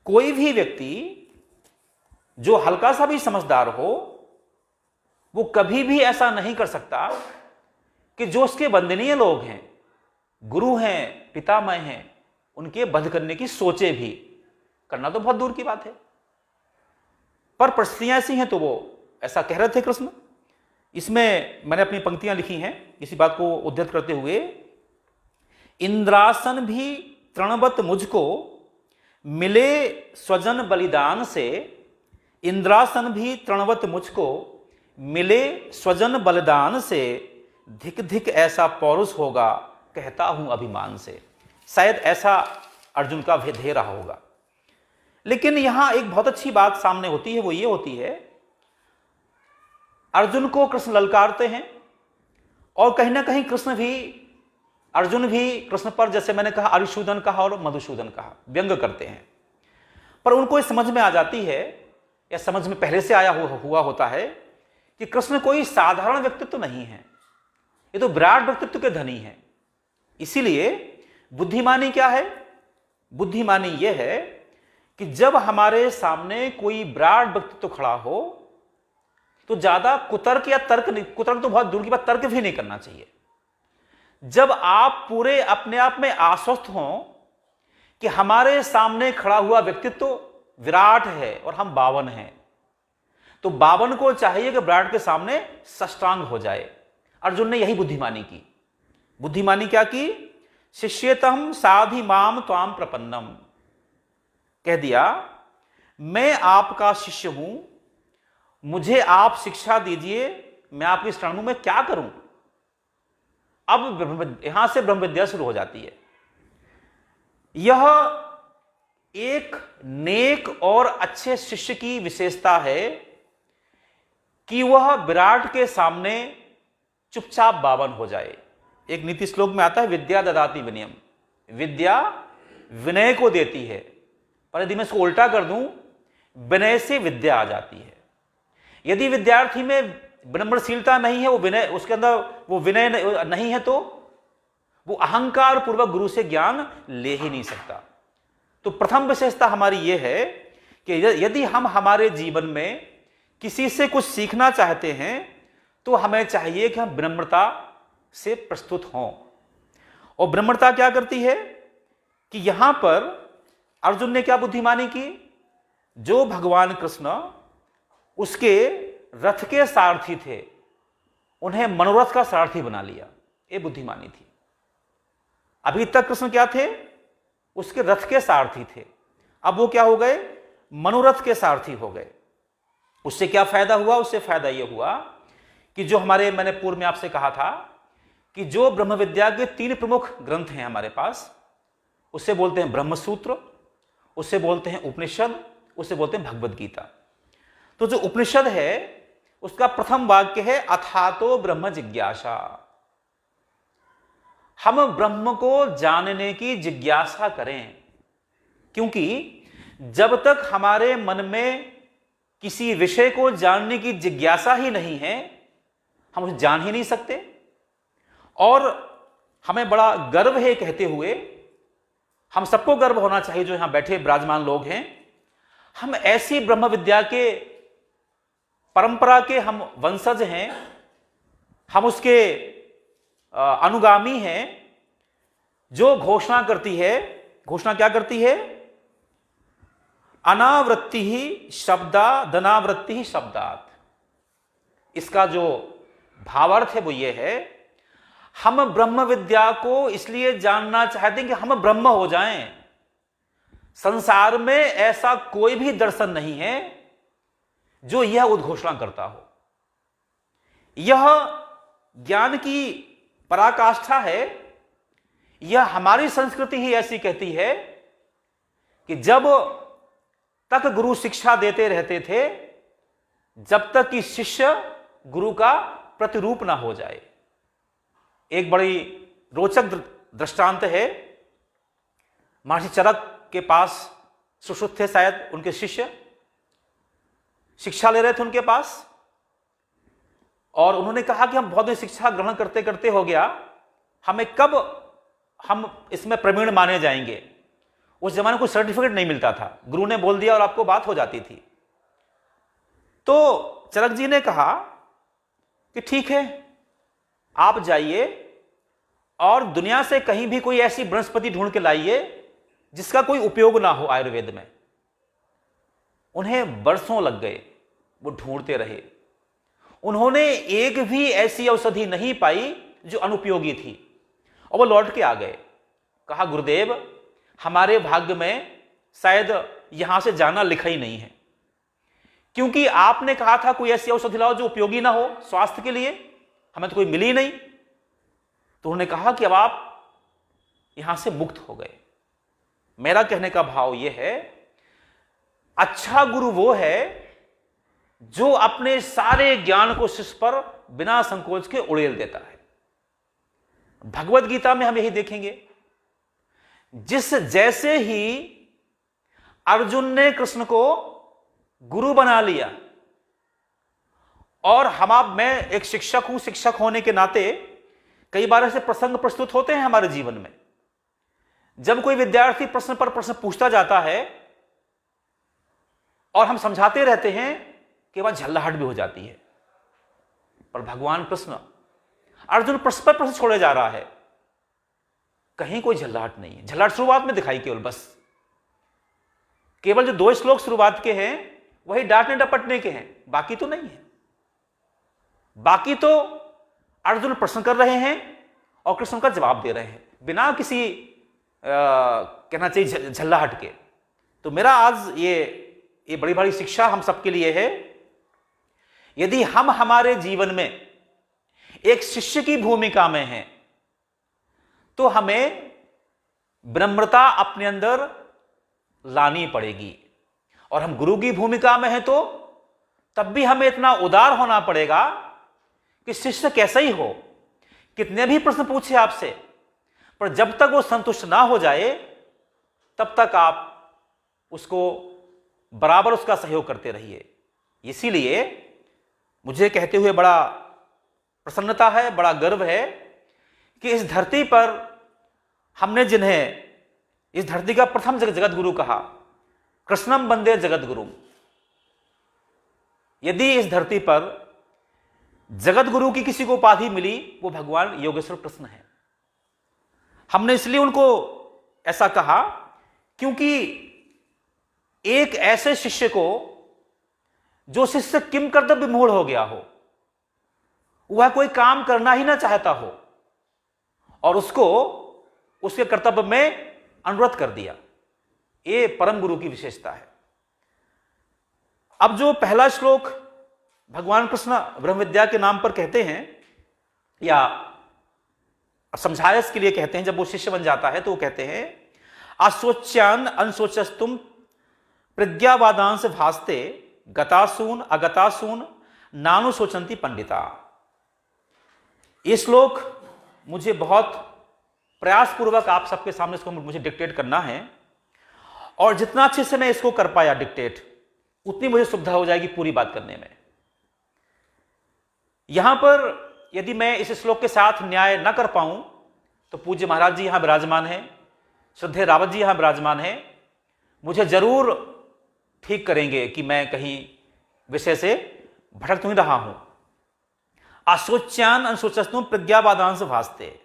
कोई भी व्यक्ति जो हल्का सा भी समझदार हो, वो कभी भी ऐसा नहीं कर सकता कि जो उसके वंदनीय लोग हैं, गुरु हैं, पितामह हैं, उनके वध करने की सोचे भी। करना तो बहुत दूर की बात है, पर परिस्थितियां ऐसी हैं तो वो ऐसा कह रहे थे कृष्ण। इसमें मैंने अपनी पंक्तियां लिखी हैं इसी बात को उद्धृत करते हुए, इंद्रासन भी तृणवत मुझको मिले स्वजन बलिदान से, इंद्रासन भी तृणवत मुझको मिले स्वजन बलिदान से, धिक धिक ऐसा पौरुष होगा कहता हूं अभिमान से। शायद ऐसा अर्जुन का ध्येय रहा होगा। लेकिन यहां एक बहुत अच्छी बात सामने होती है, वो ये होती है, अर्जुन को कृष्ण ललकारते हैं और कहीं ना कहीं कृष्ण भी, अर्जुन भी कृष्ण पर, जैसे मैंने कहा, अरिशूदन कहा और मधुसूदन कहा, व्यंग करते हैं। पर उनको ये समझ में आ जाती है, या समझ में पहले से आया हुआ होता है कि कृष्ण कोई साधारण व्यक्तित्व नहीं है, ये तो विराट व्यक्तित्व के धनी है। इसीलिए बुद्धिमानी क्या है? बुद्धिमानी यह है कि जब हमारे सामने कोई विराट व्यक्तित्व खड़ा हो तो ज्यादा कुतर्क या तर्क नहीं, कुतर्क तो बहुत दूर की बात, तर्क भी नहीं करना चाहिए। जब आप पूरे अपने आप में आश्वस्त हों कि हमारे सामने खड़ा हुआ व्यक्तित्व विराट है और हम बावन हैं, तो बावन को चाहिए कि विराट के सामने साष्टांग हो जाए। अर्जुन ने यही बुद्धिमानी की। बुद्धिमानी क्या की? शिष्यतम साधि माम त्वाम प्रपन्नम, कह दिया मैं आपका शिष्य हूं, मुझे आप शिक्षा दीजिए, मैं आपकी शरण में क्या करूं। अब यहां से ब्रह्म विद्या शुरू हो जाती है। यह एक नेक और अच्छे शिष्य की विशेषता है कि वह विराट के सामने चुपचाप बावन हो जाए। एक नीति श्लोक में आता है, विद्या ददाति विनयम, विद्या विनय को देती है। पर यदि मैं इसको उल्टा कर दूं, विनय से विद्या आ जाती है। यदि विद्यार्थी में विनम्रशीलता नहीं है, वो विनय, उसके अंदर वो विनय नहीं है, तो वो अहंकार पूर्वक गुरु से ज्ञान ले ही नहीं सकता। तो प्रथम विशेषता हमारी यह है कि यदि हम हमारे जीवन में किसी से कुछ सीखना चाहते हैं तो हमें चाहिए कि हम विनम्रता से प्रस्तुत हों। और विनम्रता क्या करती है कि यहां पर अर्जुन ने क्या बुद्धिमानी की? जो भगवान कृष्ण उसके रथ के सारथी थे, उन्हें मनोरथ का सारथी बना लिया। ये बुद्धिमानी थी। अभी तक कृष्ण क्या थे? उसके रथ के सारथी थे। अब वो क्या हो गए? मनोरथ के सारथी हो गए। उससे क्या फायदा हुआ? उससे फायदा यह हुआ कि जो हमारे, मैंने पूर्व में आपसे कहा था कि जो ब्रह्म विद्या के 3 प्रमुख ग्रंथ हैं हमारे पास, उससे बोलते हैं ब्रह्मसूत्र, उससे बोलते हैं उपनिषद, उससे बोलते हैं भगवद गीता। तो जो उपनिषद है उसका प्रथम वाक्य है अथातो ब्रह्म जिज्ञासा। हम ब्रह्म को जानने की जिज्ञासा करें, क्योंकि जब तक हमारे मन में किसी विषय को जानने की जिज्ञासा ही नहीं है, हम उसे जान ही नहीं सकते। और हमें बड़ा गर्व है कहते हुए, हम सबको गर्व होना चाहिए जो यहां बैठे विराजमान लोग हैं, हम ऐसी ब्रह्म विद्या के परंपरा के हम वंशज हैं, हम उसके अनुगामी हैं, जो घोषणा करती है, घोषणा क्या करती है? अनावृत्ति ही शब्दा धनावृत्ति ही शब्दात। इसका जो भावार्थ है वो ये है, हम ब्रह्म विद्या को इसलिए जानना चाहते हैं कि हम ब्रह्म हो जाएं। संसार में ऐसा कोई भी दर्शन नहीं है जो यह उद्घोषणा करता हो। यह ज्ञान की पराकाष्ठा है। यह हमारी संस्कृति ही ऐसी कहती है कि जब तक गुरु शिक्षा देते रहते थे, जब तक कि शिष्य गुरु का प्रतिरूप ना हो जाए। एक बड़ी रोचक दृष्टांत है। महर्षि चरक के पास सुश्रुत थे शायद उनके शिष्य, शिक्षा ले रहे थे उनके पास, और उन्होंने कहा कि हम बहुत दिन शिक्षा ग्रहण करते करते हो गया, हमें कब हम इसमें प्रवीण माने जाएंगे। उस जमाने को सर्टिफिकेट नहीं मिलता था, गुरु ने बोल दिया और आपको बात हो जाती थी। तो चरक जी ने कहा कि ठीक है, आप जाइए और दुनिया से कहीं भी कोई ऐसी वनस्पति ढूंढ के लाइए जिसका कोई उपयोग ना हो आयुर्वेद में। उन्हें वर्षों लग गए, वो ढूंढते रहे। उन्होंने एक भी ऐसी औषधि नहीं पाई जो अनुपयोगी थी, और वो लौट के आ गए। कहा, गुरुदेव हमारे भाग्य में शायद यहां से जाना लिखा ही नहीं है, क्योंकि आपने कहा था कोई ऐसी औषधि लाओ जो उपयोगी ना हो स्वास्थ्य के लिए, हमें तो कोई मिली नहीं। तो उन्होंने कहा कि अब आप यहां से मुक्त हो गए। मेरा कहने का भाव यह है, अच्छा गुरु वो है जो अपने सारे ज्ञान को शिष्य पर बिना संकोच के उड़ेल देता है। भगवत गीता में हम यही देखेंगे। जिस जैसे ही अर्जुन ने कृष्ण को गुरु बना लिया, और मैं एक शिक्षक हूं, शिक्षक होने के नाते कई बार ऐसे प्रसंग प्रस्तुत होते हैं हमारे जीवन में, जब कोई विद्यार्थी प्रश्न पर प्रश्न पूछता जाता है और हम समझाते रहते हैं कि वह झल्लाहट भी हो जाती है। पर भगवान कृष्ण अर्जुन प्रश्न पर प्रश्न छोड़े जा रहा है, कहीं कोई झल्लाहट नहीं है। झल्लाहट शुरुआत में दिखाई केवल जो 2 श्लोक शुरुआत के हैं वही डांटने डपटने के हैं, बाकी तो नहीं है। बाकी तो अर्जुन प्रश्न कर रहे हैं और कृष्ण का जवाब दे रहे हैं बिना किसी कहना चाहिए झल्लाहट के। तो मेरा आज ये बड़ी बड़ी शिक्षा हम सबके लिए है। यदि हम हमारे जीवन में एक शिष्य की भूमिका में हैं, तो हमें विनम्रता अपने अंदर लानी पड़ेगी, और हम गुरु की भूमिका में हैं तो तब भी हमें इतना उदार होना पड़ेगा कि शिष्य कैसा ही हो, कितने भी प्रश्न पूछे आपसे, पर जब तक वो संतुष्ट ना हो जाए तब तक आप उसको बराबर उसका सहयोग करते रहिए। इसीलिए मुझे कहते हुए बड़ा प्रसन्नता है, बड़ा गर्व है कि इस धरती पर हमने जिन्हें इस धरती का प्रथम जगत गुरु कहा, कृष्णम वंदे जगत गुरु। यदि इस धरती पर जगत गुरु की किसी को उपाधि मिली, वो भगवान योगेश्वर कृष्ण है। हमने इसलिए उनको ऐसा कहा क्योंकि एक ऐसे शिष्य को जो शिष्य किम कर्तव्य विमूढ़ हो गया हो, वह कोई काम करना ही ना चाहता हो, और उसको उसके कर्तव्य में अनुरोध कर दिया, ये परम गुरु की विशेषता है। अब जो पहला श्लोक भगवान कृष्ण ब्रह्म विद्या के नाम पर कहते हैं, या समझायस के लिए कहते हैं, जब वो शिष्य बन जाता है तो वो कहते हैं, असोच्यान अनसोचस्तुम प्रज्ञावादांश भास्ते गतासून अगतासून नानु सोचंती पंडिता। ये श्लोक मुझे बहुत प्रयासपूर्वक आप सबके सामने इसको मुझे डिक्टेट करना है, और जितना अच्छे से मैं इसको कर पाया डिक्टेट, उतनी मुझे सुविधा हो जाएगी पूरी बात करने में। यहां पर यदि मैं इस श्लोक के साथ न्याय न कर पाऊं तो पूज्य महाराज जी यहां विराजमान हैं, श्रद्धेय रावत जी यहां विराजमान हैं, मुझे जरूर ठीक करेंगे कि मैं कहीं विषय से भटक तो नहीं रहा हूं। अशोच्यान अनुशोचस्तु प्रज्ञावादांश भासते,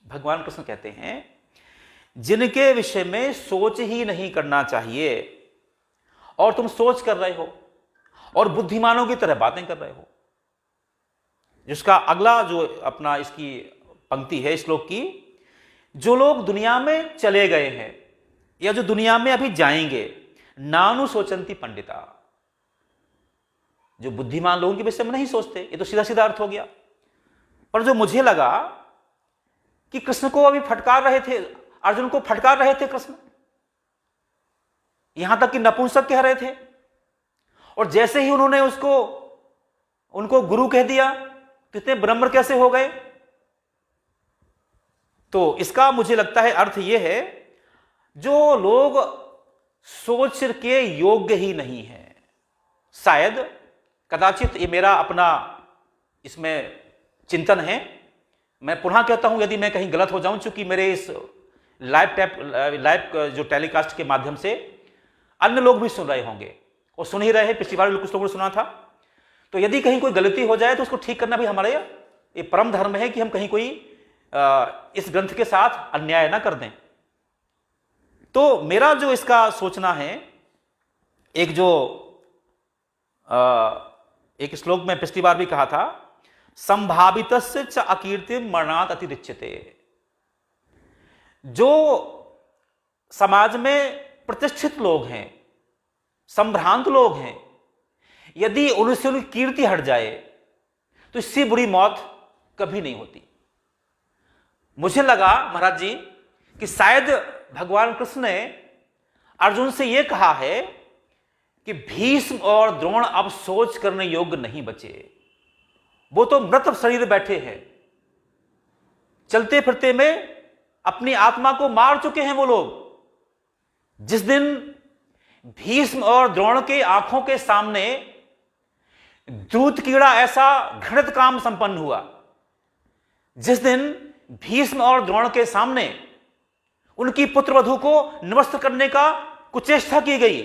भगवान कृष्ण कहते हैं जिनके विषय में सोच ही नहीं करना चाहिए और तुम सोच कर रहे हो और बुद्धिमानों की तरह बातें कर रहे हो। जिसका अगला जो अपना इसकी पंक्ति है श्लोक की, जो लोग दुनिया में चले गए हैं या जो दुनिया में अभी जाएंगे, नानु सोचंती पंडिता, जो बुद्धिमान लोगों के विषय में नहीं सोचते, ये तो सीधा सीधा अर्थ हो गया। पर जो मुझे लगा कि कृष्ण को अभी फटकार रहे थे, अर्जुन को फटकार रहे थे कृष्ण, यहां तक कि नपुंसक कह रहे थे, और जैसे ही उन्होंने उनको गुरु कह दिया तो इतने ब्रह्म कैसे हो गए। तो इसका मुझे लगता है अर्थ यह है, जो लोग सोच के योग्य ही नहीं है, शायद कदाचित ये मेरा अपना इसमें चिंतन है। मैं पुनः कहता हूं यदि मैं कहीं गलत हो जाऊं, चूंकि मेरे इस लाइव जो टेलीकास्ट के माध्यम से अन्य लोग भी सुन रहे होंगे और सुन ही रहे हैं, पिछली बार कुछ लोगों ने सुना था, तो यदि कहीं कोई गलती हो जाए तो उसको ठीक करना भी हमारे ये परम धर्म है कि हम कहीं कोई इस ग्रंथ के साथ अन्याय ना कर दें। तो मेरा जो इसका सोचना है, एक श्लोक में पिछली बार भी कहा था, संभावितस्य च अकीर्तिम मरणात् अतिरिच्यते, जो समाज में प्रतिष्ठित लोग हैं, संभ्रांत लोग हैं, यदि उनसे उनकी कीर्ति हट जाए तो इससे बुरी मौत कभी नहीं होती। मुझे लगा महाराज जी कि शायद भगवान कृष्ण ने अर्जुन से यह कहा है कि भीष्म और द्रोण अब सोच करने योग्य नहीं बचे, वो तो मृत शरीर बैठे हैं, चलते फिरते में अपनी आत्मा को मार चुके हैं वो लोग। जिस दिन भीष्म और द्रोण के आंखों के सामने दूत कीड़ा ऐसा घृणित काम संपन्न हुआ, जिस दिन भीष्म और द्रोण के सामने उनकी पुत्रवधू को निवस्त्र करने का कुचेष्टा की गई,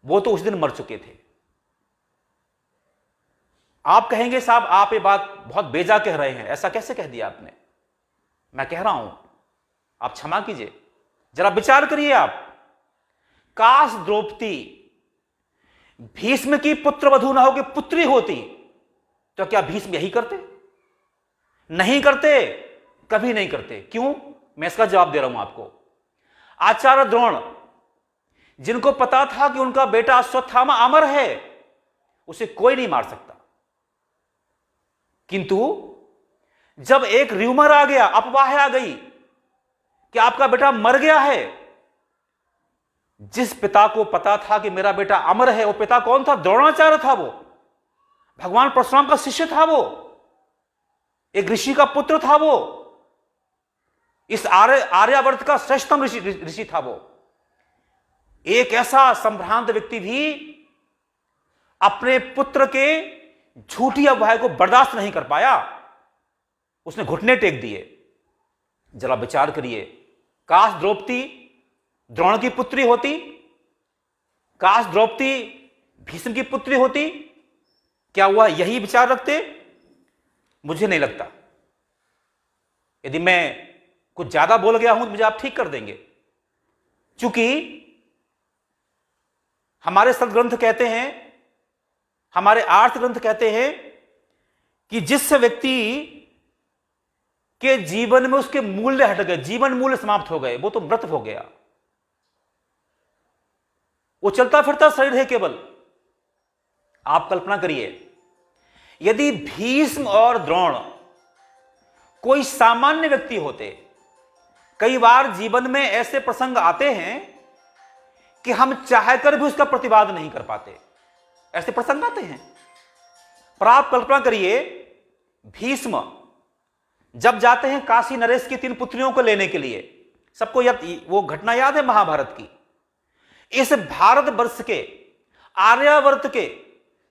वो तो उस दिन मर चुके थे। आप कहेंगे साहब आप ये बात बहुत बेजा कह रहे हैं, ऐसा कैसे कह दिया आपने। मैं कह रहा हूं, आप क्षमा कीजिए, जरा विचार करिए आप। काश द्रौपदी भीष्म की पुत्रवधू ना होकर पुत्री होती तो क्या भीष्म यही करते? नहीं करते, कभी नहीं करते। क्यों? मैं इसका जवाब दे रहा हूं आपको। आचार्य द्रोण, जिनको पता था कि उनका बेटा अश्वत्थामा अमर है, उसे कोई नहीं मार सकता, किंतु जब एक र्यूमर आ गया, अफवाह आ गई कि आपका बेटा मर गया है, जिस पिता को पता था कि मेरा बेटा अमर है, वो पिता कौन था? द्रोणाचार्य था। वो भगवान परशुराम का शिष्य था, वो एक ऋषि का पुत्र था, वो इस आर्यावर्त का श्रेष्ठतम ऋषि था। वो एक ऐसा संभ्रांत व्यक्ति भी अपने पुत्र के झूठी अफवाह को बर्दाश्त नहीं कर पाया, उसने घुटने टेक दिए। जरा विचार करिए, काश द्रौपदी द्रोण की पुत्री होती, काश द्रौपदी भीष्म की पुत्री होती, क्या वह यही विचार रखते? मुझे नहीं लगता। यदि मैं कुछ ज्यादा बोल गया हूं तो मुझे आप ठीक कर देंगे, क्योंकि हमारे सदग्रंथ कहते हैं, हमारे आर्थ ग्रंथ कहते हैं कि जिस व्यक्ति के जीवन में उसके मूल्य हट गए, जीवन मूल्य समाप्त हो गए, वो तो मृत हो गया, वो चलता फिरता शरीर है केवल। आप कल्पना करिए, यदि भीष्म और द्रोण कोई सामान्य व्यक्ति होते, कई बार जीवन में ऐसे प्रसंग आते हैं कि हम चाहकर भी उसका प्रतिवाद नहीं कर पाते, ऐसे प्रसंग आते हैं। पर आप कल्पना करिए, भीष्म जब जाते हैं काशी नरेश की 3 पुत्रियों को लेने के लिए, सबको वो घटना याद है महाभारत की। इस भारतवर्ष के आर्यावर्त के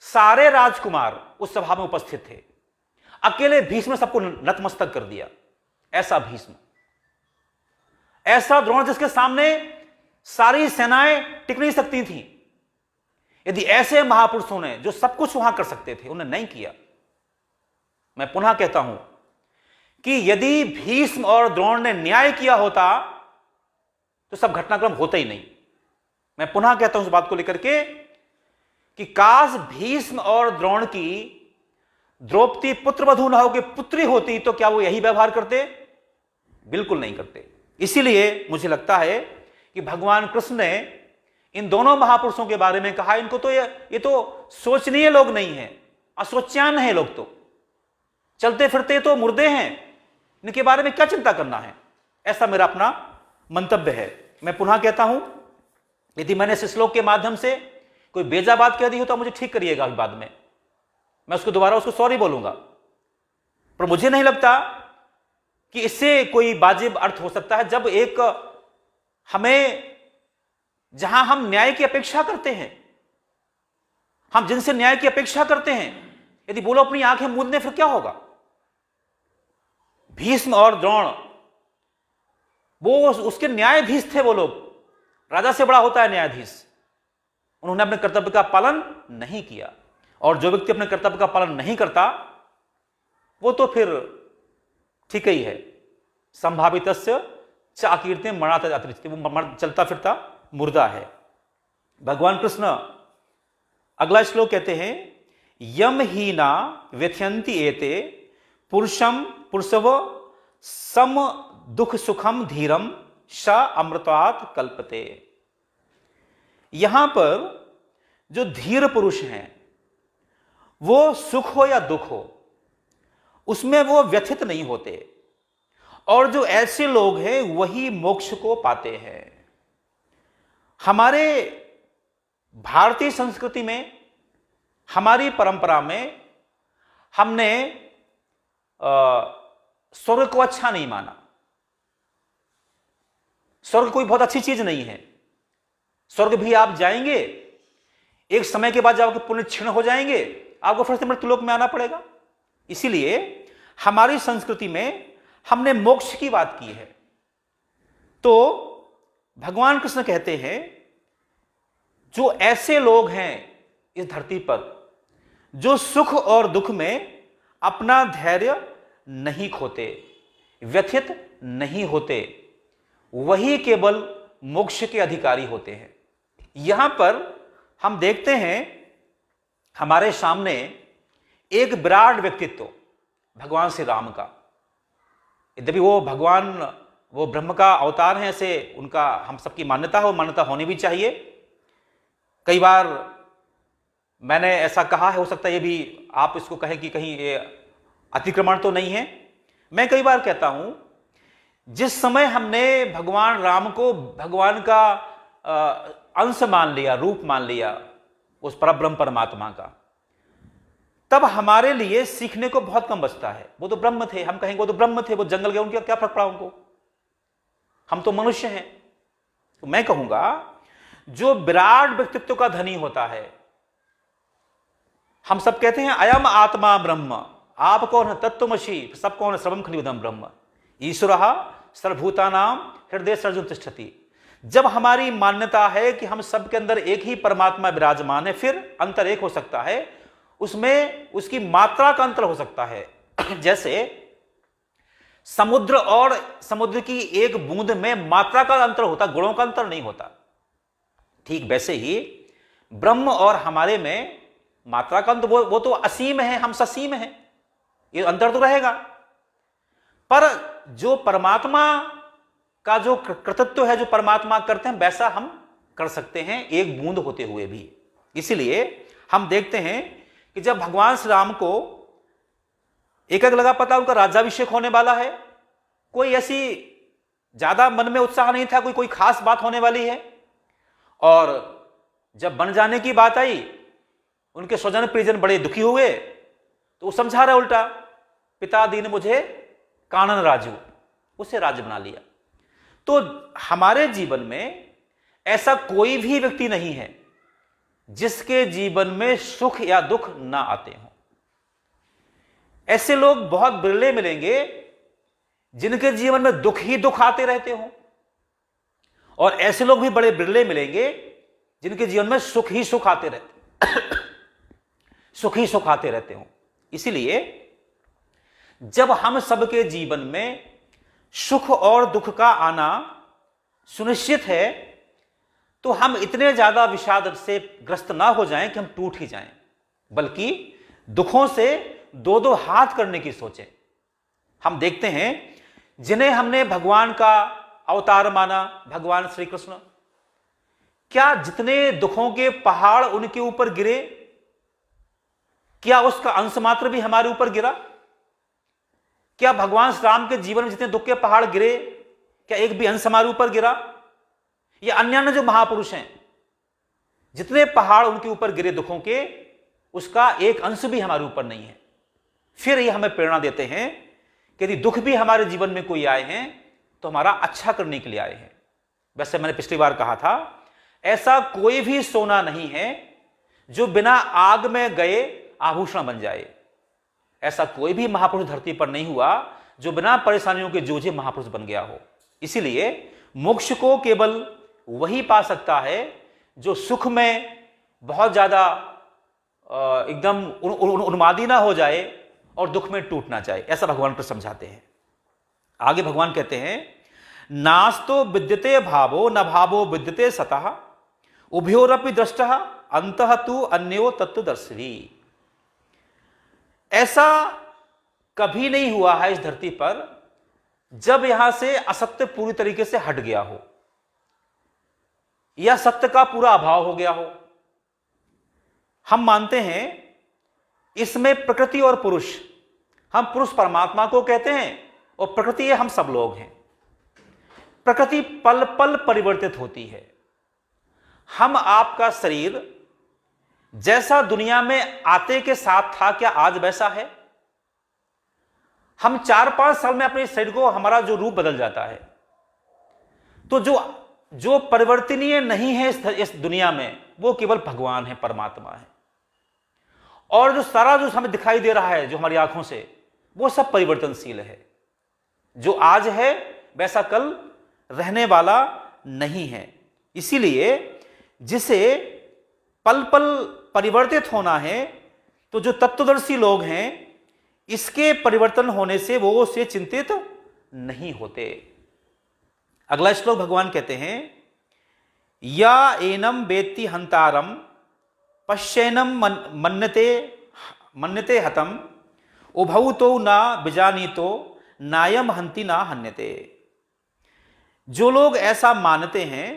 सारे राजकुमार उस सभा में उपस्थित थे, अकेले भीष्म ने सबको नतमस्तक कर दिया। ऐसा भीष्म, ऐसा द्रोण जिसके सामने सारी सेनाएं टिक नहीं सकती थी। यदि ऐसे महापुरुषों ने जो सब कुछ वहां कर सकते थे उन्हें नहीं किया, मैं पुनः कहता हूं कि यदि भीष्म और द्रोण ने न्याय किया होता तो सब घटनाक्रम होता ही नहीं। मैं पुनः कहता हूं इस बात को लेकर के कि काश भीष्म और द्रोण की द्रौपदी पुत्रवधू न होकर पुत्री होती तो क्या वो यही व्यवहार करते? बिल्कुल नहीं करते। इसीलिए मुझे लगता है कि भगवान कृष्ण ने इन दोनों महापुरुषों के बारे में कहा, इनको तो ये तो सोचनीय लोग नहीं है, असोच्यान है लोग, तो चलते फिरते तो मुर्दे हैं, इनके बारे में क्या चिंता करना है। ऐसा मेरा अपना मंतव्य है। मैं पुनः कहता हूं, यदि मैंने इस श्लोक के माध्यम से कोई बेजा बात कह दी हो तो मुझे ठीक करिएगा अभी बाद में, मैं उसको दोबारा उसको सॉरी बोलूंगा। पर मुझे नहीं लगता कि इससे कोई वाजिब अर्थ हो सकता है, जब एक हमें, जहां हम न्याय की अपेक्षा करते हैं, हम जिनसे न्याय की अपेक्षा करते हैं, यदि बोलो अपनी आंखें मूंद दें फिर क्या होगा? भीष्म और द्रोण वो उसके न्यायाधीश थे, वो लोग, राजा से बड़ा होता है न्यायाधीश। उन्होंने अपने कर्तव्य का पालन नहीं किया, और जो व्यक्ति अपने कर्तव्य का पालन नहीं करता वो तो फिर ठीक ही है, संभावितस्य च अकीर्ति मरणात अतिरिक्त, वो चलता फिरता मुर्दा है। भगवान कृष्ण अगला श्लोक कहते हैं, यम हीना व्यथयन्ति एते पुरुषम पुरुषव सम दुख सुखम धीरम स अमृतात् कल्पते। यहां पर जो धीर पुरुष हैं वो सुख हो या दुख हो उसमें वो व्यथित नहीं होते, और जो ऐसे लोग हैं वही मोक्ष को पाते हैं। हमारे भारतीय संस्कृति में, हमारी परंपरा में हमने स्वर्ग को अच्छा नहीं माना। स्वर्ग कोई बहुत अच्छी चीज नहीं है। स्वर्ग भी आप जाएंगे, एक समय के बाद जब आपके पुण्य क्षीण हो जाएंगे, आपको फिर से मृत्युलोक में आना पड़ेगा। इसीलिए हमारी संस्कृति में हमने मोक्ष की बात की है। तो भगवान कृष्ण कहते हैं, जो ऐसे लोग हैं इस धरती पर जो सुख और दुख में अपना धैर्य नहीं खोते, व्यथित नहीं होते, वही केवल मोक्ष के अधिकारी होते हैं। यहां पर हम देखते हैं हमारे सामने एक विराट व्यक्तित्व भगवान श्री राम का। यद्यपि वो भगवान, वो ब्रह्म का अवतार हैं, ऐसे उनका हम सबकी मान्यता है, वो मान्यता होनी भी चाहिए। कई बार मैंने ऐसा कहा है, हो सकता है ये भी आप इसको कहें कि कहीं ये अतिक्रमण तो नहीं है। मैं कई बार कहता हूं, जिस समय हमने भगवान राम को भगवान का अंश मान लिया, रूप मान लिया, उस परब्रह्म परमात्मा का, तब हमारे लिए सीखने को बहुत कम बचता है। वो तो ब्रह्म थे, हम कहेंगे वो तो ब्रह्म थे, वो जंगल गए, उनका क्या फर्क पड़ा उनको, हम तो मनुष्य हैं। तो मैं कहूंगा, जो विराट व्यक्तित्व का धनी होता है, हम सब कहते हैं अयम आत्मा ब्रह्म, आप कौन है? तत्त्वमसि, सब कौन है? सर्वम खलुइदं ब्रह्म, ईश्वरः सर्वभूतानां हृदये सर्वं तिष्ठति। जब हमारी मान्यता है कि हम सब के अंदर एक ही परमात्मा विराजमान है, फिर अंतर एक हो सकता है, उसमें उसकी मात्रा का अंतर हो सकता है। जैसे समुद्र और समुद्र की एक बूंद में मात्रा का अंतर होता, गुणों का अंतर नहीं होता। ठीक वैसे ही ब्रह्म और हमारे में मात्रा का अंतर, वो तो असीम है, हम ससीम हैं, ये अंतर तो रहेगा। पर जो परमात्मा का जो कृतित्व है, जो परमात्मा करते हैं, वैसा हम कर सकते हैं एक बूंद होते हुए भी। इसीलिए हम देखते हैं कि जब भगवान श्री राम को एक लगा पता उनका राज्याभिषेक होने वाला है, कोई ऐसी ज्यादा मन में उत्साह नहीं था, कोई खास बात होने वाली है, और जब बन जाने की बात आई, उनके स्वजन परिजन बड़े दुखी हुए, तो वो समझा रहे उल्टा, पिता दीन मुझे कानन राजू, उसे राज्य बना लिया। तो हमारे जीवन में ऐसा कोई भी व्यक्ति नहीं है जिसके जीवन में सुख या दुख ना आते हों। ऐसे लोग बहुत बिरले मिलेंगे जिनके जीवन में दुख ही दुख आते रहते हों, और ऐसे लोग भी बड़े बिरले मिलेंगे जिनके जीवन में सुख ही सुख आते रहते सुख ही सुख आते रहते हों। इसीलिए जब हम सबके जीवन में सुख और दुख का आना सुनिश्चित है, तो हम इतने ज्यादा विषाद से ग्रस्त ना हो जाएं कि हम टूट ही जाएं, बल्कि दुखों से दो दो हाथ करने की सोचें। हम देखते हैं जिन्हें हमने भगवान का अवतार माना, भगवान श्री कृष्ण, क्या जितने दुखों के पहाड़ उनके ऊपर गिरे, क्या उसका अंश मात्र भी हमारे ऊपर गिरा? क्या भगवान श्री राम के जीवन में जितने दुख के पहाड़ गिरे, क्या एक भी अंश हमारे ऊपर गिरा? या अन्य जो महापुरुष हैं, जितने पहाड़ उनके ऊपर गिरे दुखों के, उसका एक अंश भी हमारे ऊपर नहीं है। फिर ये हमें प्रेरणा देते हैं कि यदि दुख भी हमारे जीवन में कोई आए हैं तो हमारा अच्छा करने के लिए आए हैं। वैसे मैंने पिछली बार कहा था, ऐसा कोई भी सोना नहीं है जो बिना आग में गए आभूषण बन जाए। ऐसा कोई भी महापुरुष धरती पर नहीं हुआ जो बिना परेशानियों के जूझे महापुरुष बन गया हो। इसीलिए मोक्ष को केवल वही पा सकता है जो सुख में बहुत ज्यादा एकदम उन्मादी ना हो जाए और दुख में टूट ना जाए। ऐसा भगवान को समझाते हैं। आगे भगवान कहते हैं, नास्तो विद्यते भावो न भावो विद्यते सतः उभयोरपि दृष्टः अंतः तु अन्यो तत्वदर्शी। ऐसा कभी नहीं हुआ है इस धरती पर जब यहां से असत्य पूरी तरीके से हट गया हो या सत्य का पूरा अभाव हो गया हो। हम मानते हैं इसमें प्रकृति और पुरुष, हम पुरुष परमात्मा को कहते हैं और प्रकृति ये हम सब लोग हैं। प्रकृति पल पल परिवर्तित होती है। हम आपका शरीर जैसा दुनिया में आते के साथ था, क्या आज वैसा है? हम 4-5 साल में अपने शरीर को, हमारा जो रूप बदल जाता है। तो जो परिवर्तनीय नहीं है इस दुनिया में, वो केवल भगवान है, परमात्मा है। और जो सारा जो हमें दिखाई दे रहा है जो हमारी आंखों से, वो सब परिवर्तनशील है। जो आज है वैसा कल रहने वाला नहीं है। इसीलिए जिसे पल पल परिवर्तित होना है, तो जो तत्वदर्शी लोग हैं इसके परिवर्तन होने से वो उससे चिंतित नहीं होते। अगला श्लोक भगवान कहते हैं, या एनम वेत्ति हंतारम पश्यैनम मन्यते हतम उभौ तो ना बिजानीतो नायम हंति ना हन्यते। जो लोग ऐसा मानते हैं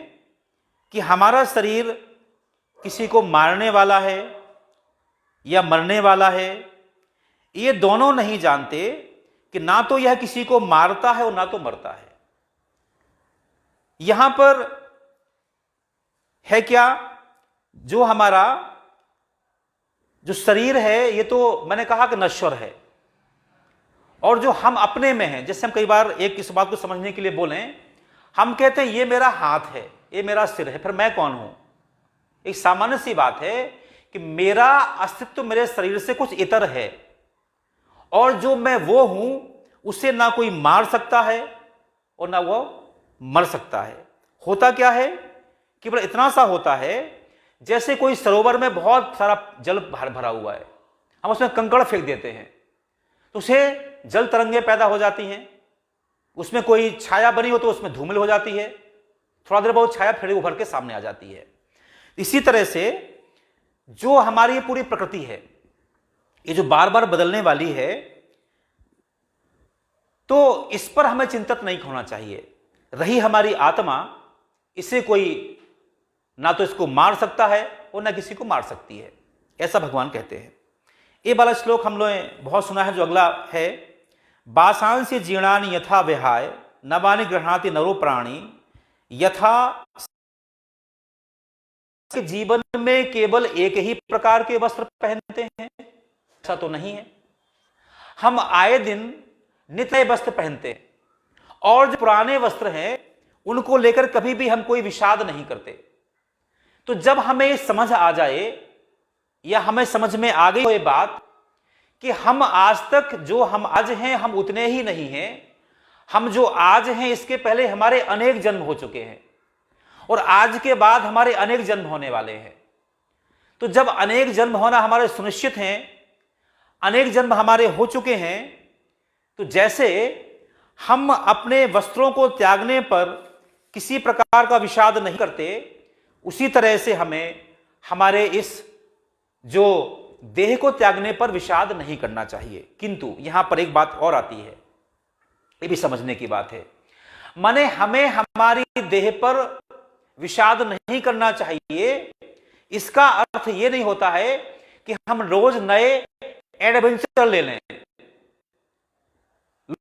कि हमारा शरीर किसी को मारने वाला है या मरने वाला है, ये दोनों नहीं जानते कि ना तो यह किसी को मारता है और ना तो मरता है। यहां पर है क्या, जो हमारा जो शरीर है ये तो मैंने कहा कि नश्वर है, और जो हम अपने में हैं, जैसे हम कई बार एक इस बात को समझने के लिए बोलें, हम कहते हैं ये मेरा हाथ है, ये मेरा सिर है, फिर मैं कौन हूं? एक सामान्य सी बात है कि मेरा अस्तित्व मेरे शरीर से कुछ इतर है, और जो मैं वो हूं उसे ना कोई मार सकता है और ना वो मर सकता है। होता क्या है, केवल इतना सा होता है जैसे कोई सरोवर में बहुत सारा जल भरा हुआ है, हम उसमें कंकड़ फेंक देते हैं तो उसे जल तरंगे पैदा हो जाती हैं। उसमें कोई छाया बनी हो तो उसमें धूमिल हो जाती है, थोड़ा देर बहुत छाया फिर उभर के सामने आ जाती है। इसी तरह से जो हमारी पूरी प्रकृति है, ये जो बार बार बदलने वाली है, तो इस पर हमें चिंतित नहीं होना चाहिए। रही हमारी आत्मा, इसे कोई ना तो इसको मार सकता है और ना किसी को मार सकती है, ऐसा भगवान कहते हैं। ये वाला श्लोक हम लोग बहुत सुना है। जो अगला है, बासांस्य जीर्णानि यथा विहाय नवानि गृह्णाति नरो प्राणी यथा। के जीवन में केवल एक ही प्रकार के वस्त्र पहनते हैं, ऐसा तो नहीं है। हम आए दिन नित्य नए वस्त्र पहनते हैं, और जो पुराने वस्त्र हैं उनको लेकर कभी भी हम कोई विषाद नहीं करते। तो जब हमें समझ आ जाए या हमें समझ में आ गई ये बात कि हम आज तक जो हम आज हैं हम उतने ही नहीं हैं, हम जो आज हैं इसके पहले हमारे अनेक जन्म हो चुके हैं और आज के बाद हमारे अनेक जन्म होने वाले हैं। तो जब अनेक जन्म होना हमारे सुनिश्चित हैं, अनेक जन्म हमारे हो चुके हैं, तो जैसे हम अपने वस्त्रों को त्यागने पर किसी प्रकार का विषाद नहीं करते, उसी तरह से हमें हमारे इस जो देह को त्यागने पर विषाद नहीं करना चाहिए। किंतु यहां पर एक बात और आती है, ये भी समझने की बात है। माने हमें हमारी देह पर विषाद नहीं करना चाहिए, इसका अर्थ यह नहीं होता है कि हम रोज नए एडवेंचर ले लें।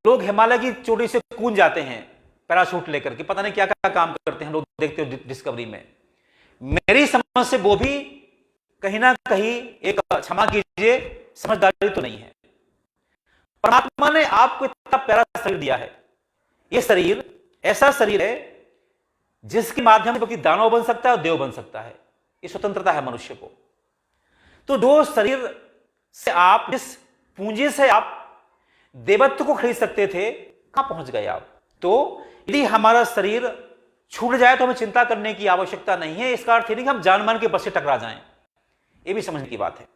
लोग हिमालय की चोटी से कूद जाते हैं पैराशूट लेकर के, पता नहीं क्या क्या काम करते हैं लोग, देखते हो डिस्कवरी में। मेरी समझ से वो भी कहीं ना कहीं एक, क्षमा कीजिए, समझदारी तो नहीं है। परमात्मा ने आपको इतना प्यारा शरीर दिया है, यह शरीर ऐसा शरीर है जिसके माध्यम से व्यक्ति दानव बन सकता है और देव बन सकता है, ये स्वतंत्रता है मनुष्य को। तो जो शरीर से आप, जिस पूंजी से आप देवत्व को खरीद सकते थे, कहां पहुंच गए आप? तो यदि हमारा शरीर छूट जाए तो हमें चिंता करने की आवश्यकता नहीं है। इसका अर्थ नहीं कि हम जान मान के बस से टकरा जाएं, यह भी समझने की बात है।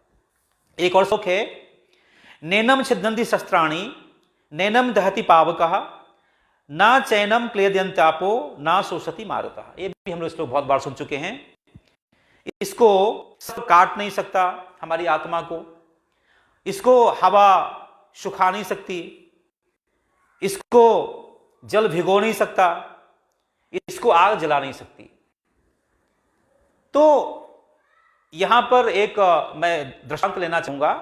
एक और श्लोक है, नैनम छिदन्ति शस्त्राणि नैनम दहति पावकः ना चैनम क्लेदयन्त्यापो ना शोषति मारुतः। ये भी हम लोग श्लोक बहुत बार सुन चुके हैं। इसको सब काट नहीं सकता हमारी आत्मा को, इसको हवा सुखा नहीं सकती, इसको जल भिगो नहीं सकता, इसको आग जला नहीं सकती। तो यहां पर एक मैं दृष्टांत लेना चाहूंगा।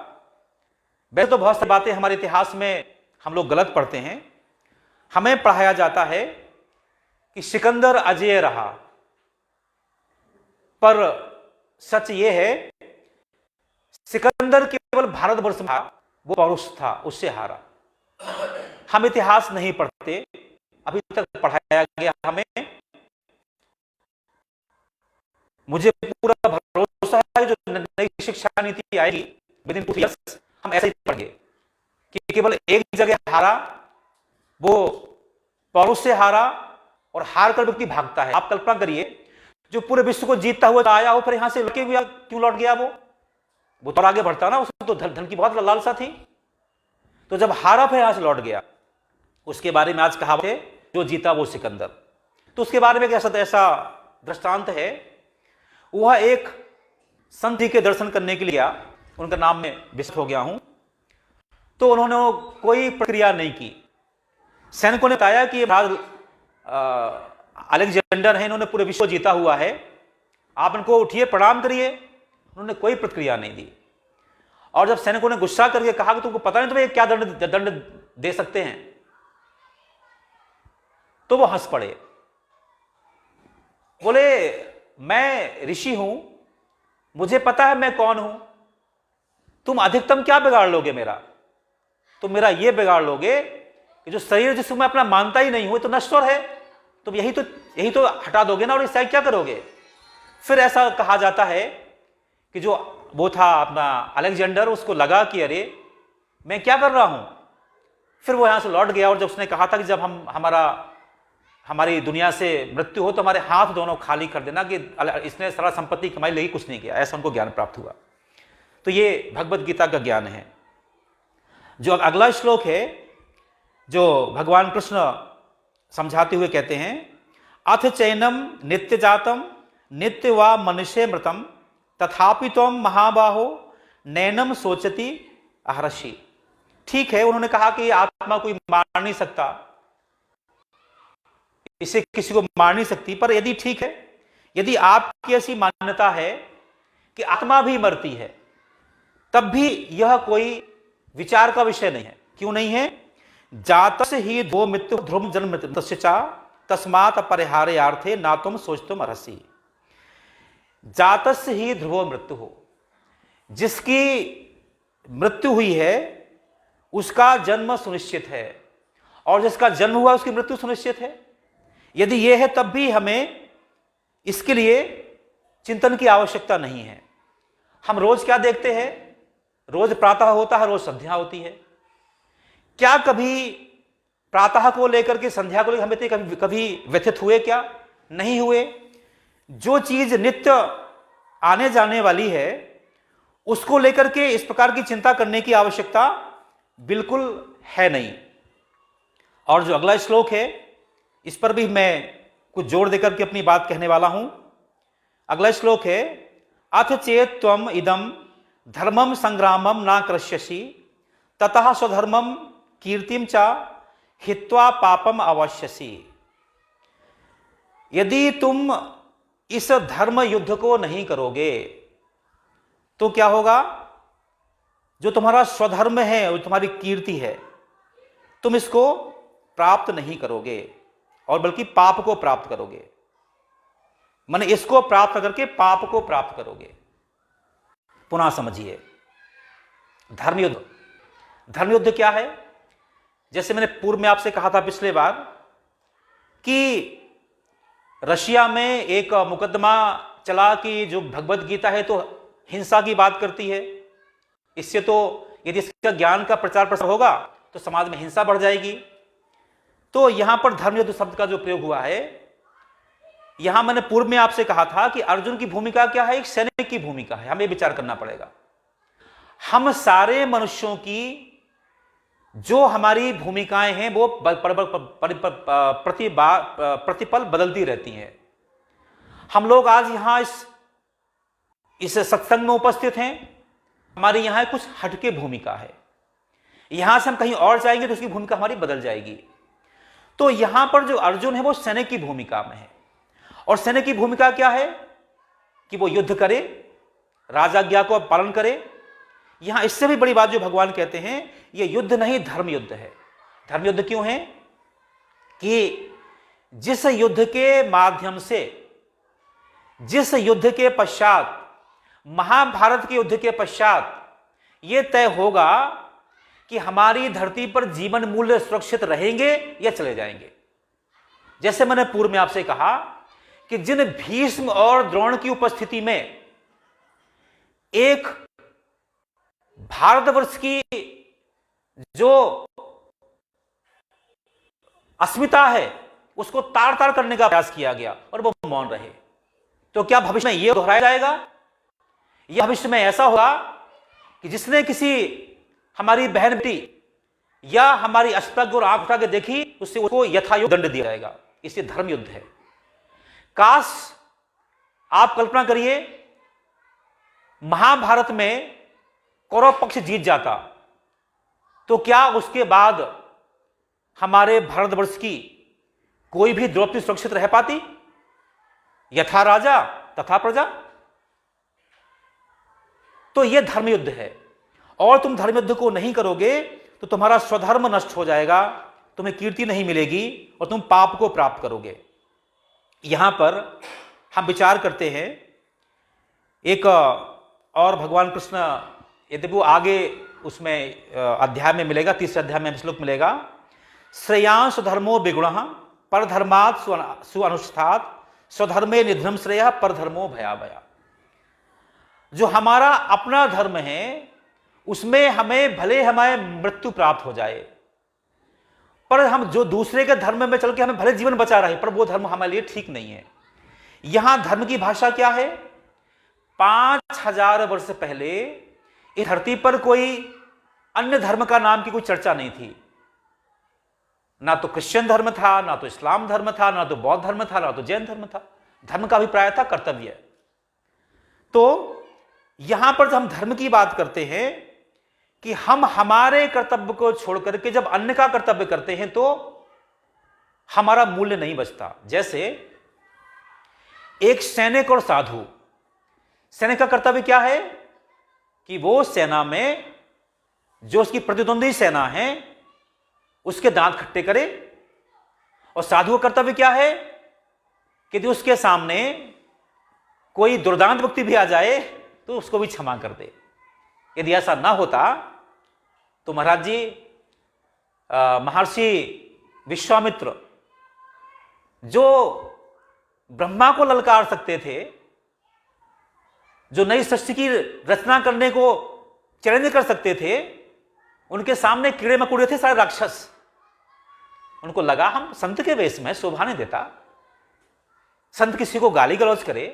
वैसे तो बहुत सारी बातें हमारे इतिहास में हम लोग गलत पढ़ते हैं। हमें पढ़ाया जाता है कि सिकंदर अजेय रहा, पर सच यह है सिकंदर केवल भारतवर्ष में था, वो पौरुष था, उससे हारा। हम इतिहास नहीं पढ़ते, अभी तक पढ़ाया गया हमें। मुझे पूरा भरोसा है जो नई शिक्षा नीति आएगी विद इन 2 years हम ऐसे ही पढ़ेंगे कि केवल एक जगह हारा, वो पौरुष से हारा, और हार कर व्यक्ति भागता है। आप कल्पना करिए, जो पूरे विश्व को जीतता हुआ आया हो, फिर यहां से लौटे हुआ क्यों लौट गया? वो तो आगे बढ़ता ना, उसको तो धन की बहुत लालसा थी। तो जब हारा फिर यहां से लौट गया, उसके बारे में आज कहावत है, जो जीता वो सिकंदर। तो उसके बारे में एक ऐसा दृष्टांत है। वह एक संत जी के दर्शन करने के लिए गया, उनका नाम में विस्मृत हो गया हूं। तो उन्होंने कोई प्रक्रिया नहीं की। सैनिकों ने बताया कि अलेक्जेंडर है, इन्होंने पूरे विश्व जीता हुआ है, आप इनको उठिए प्रणाम करिए। उन्होंने कोई प्रतिक्रिया नहीं दी। और जब सैनिकों ने गुस्सा करके कहा कि तुमको पता नहीं तुम्हें क्या दंड दे सकते हैं, तो वो हंस पड़े। बोले, मैं ऋषि हूं, मुझे पता है मैं कौन हूं, तुम अधिकतम क्या बिगाड़ लोगे मेरा? तुम मेरा ये बिगाड़ लोगे कि जो शरीर जिसको मैं अपना मानता ही नहीं हूं, तो नश्वर है, तुम यही तो हटा दोगे ना, और इससे क्या करोगे? फिर ऐसा कहा जाता है कि जो वो था अपना अलेक्जेंडर, उसको लगा कि अरे मैं क्या कर रहा हूं। फिर वो यहां से लौट गया, और जब उसने कहा था कि जब हमारी दुनिया से मृत्यु हो तो हमारे हाथ दोनों खाली कर देना, कि इसने सारा संपत्ति कमाई लेगी, कुछ नहीं किया, ऐसा उनको ज्ञान प्राप्त हुआ। तो ये भगवत गीता का ज्ञान है। जो अगला श्लोक है, जो भगवान कृष्ण समझाते हुए कहते हैं, अथ चैनम नित्य जातम नित्य वा मनुष्य मृतम तथापि त्वम महाबाहो नैनम सोचती अहर्षि। ठीक है, उन्होंने कहा कि आत्मा कोई मार नहीं सकता, इसे किसी को मार नहीं सकती, पर यदि ठीक है, यदि आपकी ऐसी मान्यता है कि आत्मा भी मरती है, तब भी यह कोई विचार का विषय नहीं है। क्यों नहीं है? जातस्य ही ध्रुवो मृत्यु ध्रुवं जन्म तस्य च तस्मात् अपरिहार्यार्थे ना तुम सोचतुम अर्हसि। जातस्य ही ध्रुवो मृत्यु हो, जिसकी मृत्यु हुई है उसका जन्म सुनिश्चित है। और जिसका जन्म हुआ उसकी मृत्यु सुनिश्चित है। यदि यह है तब भी हमें इसके लिए चिंतन की आवश्यकता नहीं है। हम रोज क्या देखते हैं? रोज प्रातः होता है, रोज संध्या होती है। क्या कभी प्रातः को लेकर के, संध्या को लेकर हमें कभी व्यथित हुए? क्या नहीं हुए? जो चीज नित्य आने जाने वाली है उसको लेकर के इस प्रकार की चिंता करने की आवश्यकता बिल्कुल है नहीं। और जो अगला श्लोक है इस पर भी मैं कुछ जोर देकर के अपनी बात कहने वाला हूं। अगला श्लोक है, अथ चेत त्वम इदम धर्मम संग्रामम ना कृष्यसि ततः स्वधर्मम कीर्तिम च हित्वा पापम अवश्यसि। यदि तुम इस धर्म युद्ध को नहीं करोगे तो क्या होगा? जो तुम्हारा स्वधर्म है, वो तुम्हारी कीर्ति है, तुम इसको प्राप्त नहीं करोगे और बल्कि पाप को प्राप्त करोगे। माने इसको प्राप्त करके पाप को प्राप्त करोगे। पुनः समझिए, धर्मयुद्ध। धर्मयुद्ध क्या है? जैसे मैंने पूर्व में आपसे कहा था पिछले बार कि रशिया में एक मुकदमा चला कि जो भगवत गीता है तो हिंसा की बात करती है। इससे तो यदि इसका ज्ञान का प्रचार प्रसार होगा तो समाज में हिंसा बढ़ जाएगी। तो यहां पर धर्मयुद्ध शब्द का जो प्रयोग हुआ है, यहां मैंने पूर्व में आपसे कहा था कि अर्जुन की भूमिका क्या है? एक सैनिक की भूमिका है। हमें विचार करना पड़ेगा। हम सारे मनुष्यों की जो हमारी भूमिकाएं हैं वो प्रतिपल बदलती रहती हैं। हम लोग आज यहां इस सत्संग में उपस्थित हैं, हमारी यहां कुछ हटके भूमिका है। यहां से हम कहीं और जाएंगे तो उसकी भूमिका हमारी बदल जाएगी। तो यहां पर जो अर्जुन है वो सैनिक की भूमिका में है। और सैनिक की भूमिका क्या है? कि वो युद्ध करे, राजाज्ञा को पालन करे। यहां इससे भी बड़ी बात जो भगवान कहते हैं, ये युद्ध नहीं धर्म युद्ध है। धर्म युद्ध क्यों है? कि जिस युद्ध के माध्यम से, जिस युद्ध के पश्चात, महाभारत के युद्ध के पश्चात यह तय होगा कि हमारी धरती पर जीवन मूल्य सुरक्षित रहेंगे या चले जाएंगे। जैसे मैंने पूर्व में आपसे कहा कि जिन भीष्म और द्रोण की उपस्थिति में एक भारतवर्ष की जो अस्मिता है उसको तार तार करने का प्रयास किया गया और वो मौन रहे, तो क्या भविष्य में यह दोहराया जाएगा? यह भविष्य में ऐसा होगा कि जिसने किसी हमारी बहन बेटी या हमारी अस्मिता को आंख उठा के देखी उससे उसको यथायोग्य दंड दिया जाएगा। इससे धर्म युद्ध है। काश आप कल्पना करिए, महाभारत में कौरव पक्ष जीत जाता तो क्या उसके बाद हमारे भारतवर्ष की कोई भी द्रौपदी सुरक्षित रह पाती? यथा राजा तथा प्रजा। तो यह धर्मयुद्ध है। और तुम धर्मयुद्ध को नहीं करोगे तो तुम्हारा स्वधर्म नष्ट हो जाएगा, तुम्हें कीर्ति नहीं मिलेगी और तुम पाप को प्राप्त करोगे। यहां पर हम विचार करते हैं एक और भगवान कृष्ण, यदि वो आगे उसमें अध्याय में मिलेगा, तीसरे अध्याय में श्लोक मिलेगा, श्रेयांश धर्मो विगुणः परधर्मात् सुअनुष्ठात् स्वधर्मे निधनम श्रेयः परधर्मो भयावह। जो हमारा अपना धर्म है उसमें हमें भले हमें मृत्यु प्राप्त हो जाए, पर हम जो दूसरे के धर्म में चल के हमें भले जीवन बचा रहे, पर वो धर्म हमारे लिए ठीक नहीं है। यहां धर्म की भाषा क्या है? 5000 वर्ष पहले इस धरती पर कोई अन्य धर्म का नाम की कोई चर्चा नहीं थी। ना तो क्रिश्चियन धर्म था, ना तो इस्लाम धर्म था, ना तो बौद्ध धर्म था, ना तो जैन धर्म था। धर्म का अभिप्राय था कर्तव्य। तो यहां पर जब हम धर्म की बात करते हैं कि हम हमारे कर्तव्य को छोड़ करके जब अन्य का कर्तव्य करते हैं तो हमारा मूल्य नहीं बचता। जैसे एक सैनिक और साधु, सैनिक का कर्तव्य क्या है कि वो सेना में जो उसकी प्रतिद्वंदी सेना है उसके दांत खट्टे करे, और साधु का कर्तव्य क्या है कि यदि उसके सामने कोई दुर्दांत व्यक्ति भी आ जाए तो उसको भी क्षमा कर दे। यदि ऐसा ना होता तो महाराज जी, महर्षि विश्वामित्र जो ब्रह्मा को ललकार सकते थे, जो नई सृष्टि की रचना करने को चैलेंज कर सकते थे, उनके सामने कीड़े मकोड़े थे सारे राक्षस। उनको लगा हम संत के वेश में शोभा नहीं देता, संत किसी को गाली गलौज करे,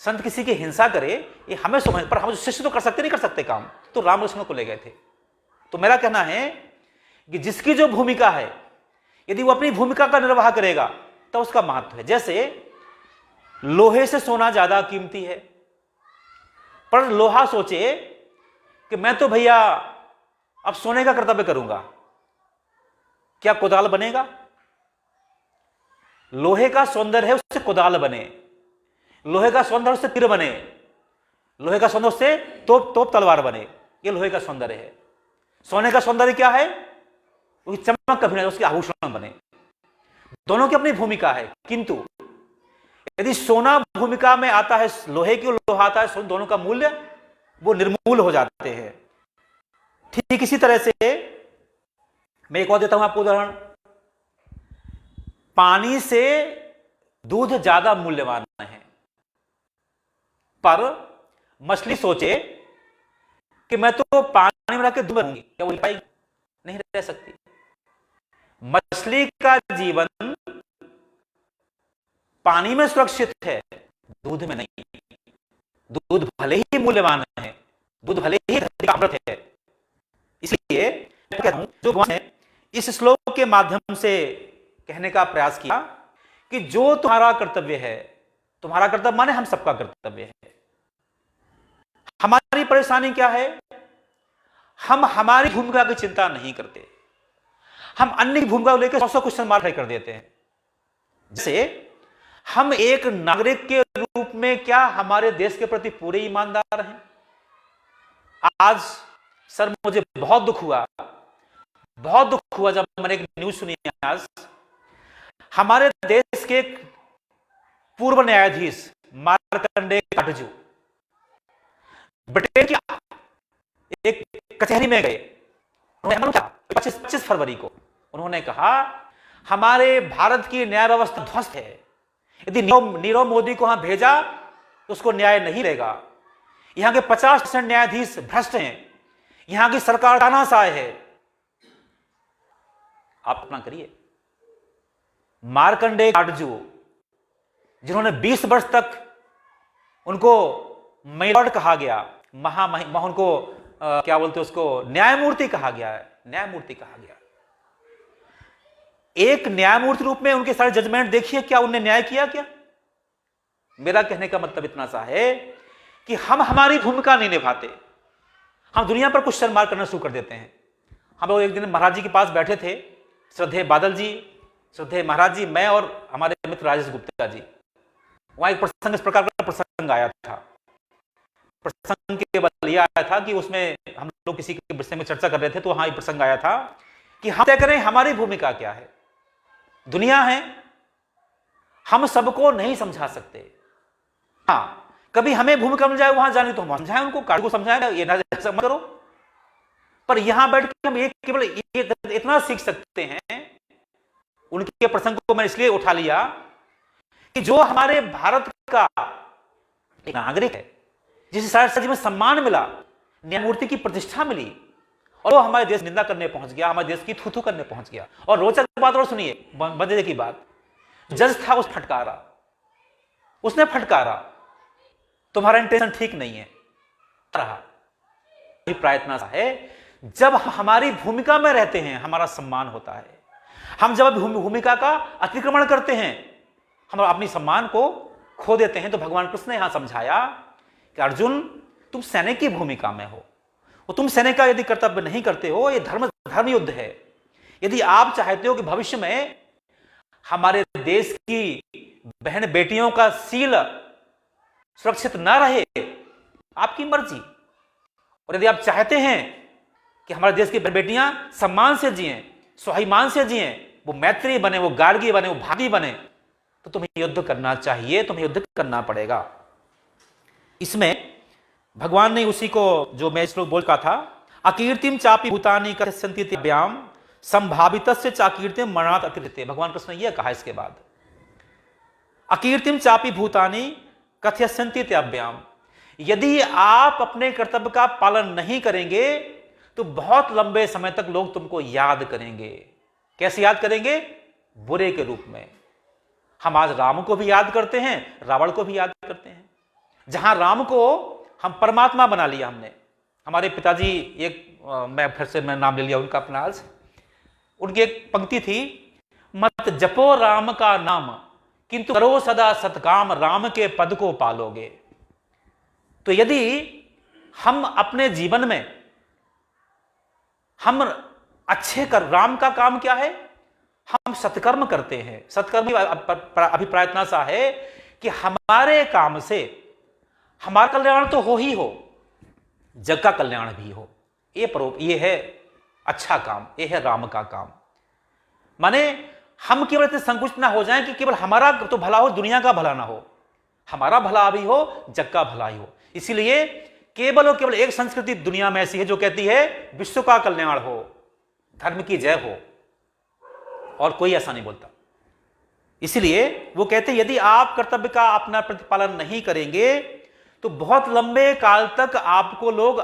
संत किसी की हिंसा करे, ये हमें समझ, पर हम शिष्य तो कर सकते नहीं कर सकते काम, तो राम लक्ष्मण को ले गए थे। तो मेरा कहना है कि जिसकी जो भूमिका है, यदि वो अपनी भूमिका का निर्वाह करेगा तो उसका महत्व है। जैसे लोहे से सोना ज्यादा कीमती है, पर लोहा सोचे कि मैं तो भैया अब सोने का कर्तव्य करूंगा, क्या कुदाल बनेगा? लोहे का सौंदर्य है उससे कुदाल बने, लोहे का सौंदर्य उससे तीर बने, लोहे का सौंदर्य उससे तोप तलवार बने, ये लोहे का सौंदर्य है। सोने का सौंदर्य क्या है? उसकी चमक कभी नहीं, उसके आभूषण बने। दोनों की अपनी भूमिका है, किंतु यदि सोना भूमिका में आता है, लोहे की लोहा आता है, दोनों का मूल्य वो निर्मूल हो जाते हैं। ठीक इसी तरह से मैं एक और देता हूं आपको उदाहरण। पानी से दूध ज्यादा मूल्यवान है, पर मछली सोचे कि मैं तो पानी में रह के दूध बनूंगी, क्या वो पाएगी? नहीं रह सकती। मछली का जीवन पानी में सुरक्षित है, दूध में नहीं। दूध भले ही मूल्यवान है, दूध भले ही धरती का अमृत है। इसलिए मैं कहता हूं, जो भगवान ने इस श्लोक के माध्यम से कहने का प्रयास किया कि जो तुम्हारा कर्तव्य है, तुम्हारा कर्तव्य माने हम सबका कर्तव्य है। हमारी परेशानी क्या है? हम हमारी भूमिका की चिंता नहीं करते, हम अन्य की भूमिका को लेकर 100 क्वेश्चन मार्क कर देते हैं। जैसे हम एक नागरिक के रूप में क्या हमारे देश के प्रति पूरे ईमानदार हैं? आज सर मुझे बहुत दुख हुआ जब मैंने एक न्यूज सुनी आज। हमारे देश के पूर्व न्यायाधीश मार्कंडेय काटजू ब्रिटेन की एक कचहरी में गए। 25 फरवरी को उन्होंने कहा हमारे भारत की न्याय व्यवस्था ध्वस्त है, यदि नीरव मोदी को वहां भेजा तो उसको न्याय नहीं देगा। यहां के 50% न्यायाधीश भ्रष्ट हैं, यहां की सरकार तानाशाह है। आप अपना करिए। मार्कंडेय काटजू जिन्होंने 20 वर्ष तक उनको मेलॉर्ड कहा गया, उनको क्या बोलते उसको, न्यायमूर्ति कहा गया है, न्यायमूर्ति कहा गया। एक न्यायमूर्ति रूप में उनके सारे जजमेंट देखिए, क्या उन्होंने न्याय किया? क्या? मेरा कहने का मतलब इतना सा है कि हम हमारी भूमिका नहीं निभाते, हम दुनिया पर क्वेश्चन मार्क करना शुरू कर देते हैं। हम लोग एक दिन महाराज जी के पास बैठे थे, श्रद्धेय बादल जी, श्रद्धेय महाराज जी, मैं और हमारे मित्र राजेश गुप्ता जी। वहां एक प्रसंग, इस प्रकार का प्रसंग आया था। प्रसंग केवल यह आया था कि उसमें हम लोग किसी के विषय में चर्चा कर रहे थे, तो वहां एक प्रसंग आया था कि हम तय करें हमारी भूमिका क्या है। दुनिया है, हम सबको नहीं समझा सकते। हाँ, कभी हमें भूमिका मिल जाए वहां जाने तो हम समझाएं उनको, कार्ड को समझाएं, ये ना मत करो। पर यहां बैठ के हम एक केवल इतना सीख सकते हैं। उनके प्रसंग को मैं इसलिए उठा लिया कि जो हमारे भारत का एक नागरिक है, जिसे सारे राज्य में सम्मान मिला, न्यायमूर्ति की प्रतिष्ठा मिली, और वो हमारे देश निंदा करने पहुंच गया, हमारे देश की थू करने पहुंच गया। और रोचक बात और सुनिए, मजे की बात, जज था, उसने फटकारा, तुम्हारा इंटेंशन ठीक नहीं है रहा। प्रयत्न है, जब हमारी भूमिका में रहते हैं हमारा सम्मान होता है। हम जब भूमिका का अतिक्रमण करते हैं, हम अपनी सम्मान को खो देते हैं। तो भगवान कृष्ण ने यहां समझाया कि अर्जुन, तुम सैनिक की भूमिका में हो, और तुम सैनिक का यदि कर्तव्य नहीं करते हो, यह धर्म युद्ध है। यदि आप चाहते हो कि भविष्य में हमारे देश की बहन बेटियों का सील सुरक्षित ना रहे, आपकी मर्जी। और यदि आप चाहते हैं कि हमारे देश की बहन बेटियां सम्मान से जिएं, स्वाभिमान से जिएं, वो मैत्री बने, वो गार्गी बने, वो भागी बने, तो तुम्हें युद्ध करना चाहिए, तुम्हें युद्ध करना पड़ेगा। इसमें भगवान ने उसी को, जो मैं श्लोक बोल का था, अकीर्तिम चापि भूतानि कथयन्ति व्याम संभावितस्य चाकीर्तिम मरणात् अतिरिक्त। भगवान कृष्ण ने यह कहा इसके बाद, अकीर्तिम चापि भूतानि कथयस्यन्ति त्याभ्याम। यदि आप अपने कर्तव्य का पालन नहीं करेंगे तो बहुत लंबे समय तक लोग तुमको याद करेंगे। कैसे याद करेंगे? बुरे के रूप में। हम आज राम को भी याद करते हैं, रावण को भी याद करते हैं। जहां राम को हम परमात्मा बना लिया हमने। हमारे पिताजी मैं फिर से मैं नाम ले लिया उनका अपना आज, उनकी एक पंक्ति थी, मत जपो राम का नाम किंतु करो सदा सत्काम, राम के पद को पालोगे। तो यदि हम अपने जीवन में हम अच्छे कर, राम का काम क्या है? हम सत्कर्म करते हैं। सत्कर्म अभिप्राय इतना सा है कि हमारे काम से हमारा कल्याण तो हो ही हो, जग का कल्याण भी हो। ये है अच्छा काम, ये है राम का काम। माने हम केवल इतने संकुचित ना हो जाएं कि केवल हमारा तो भला हो, दुनिया का भला ना हो, हमारा भला भी हो, जग का भला ही हो। इसीलिए केवल और केवल एक संस्कृति दुनिया में ऐसी है जो कहती है विश्व का कल्याण हो, धर्म की जय हो, और कोई ऐसा नहीं बोलता। इसलिए वो कहते यदि आप कर्तव्य का अपना प्रतिपालन नहीं करेंगे तो बहुत लंबे काल तक आपको लोग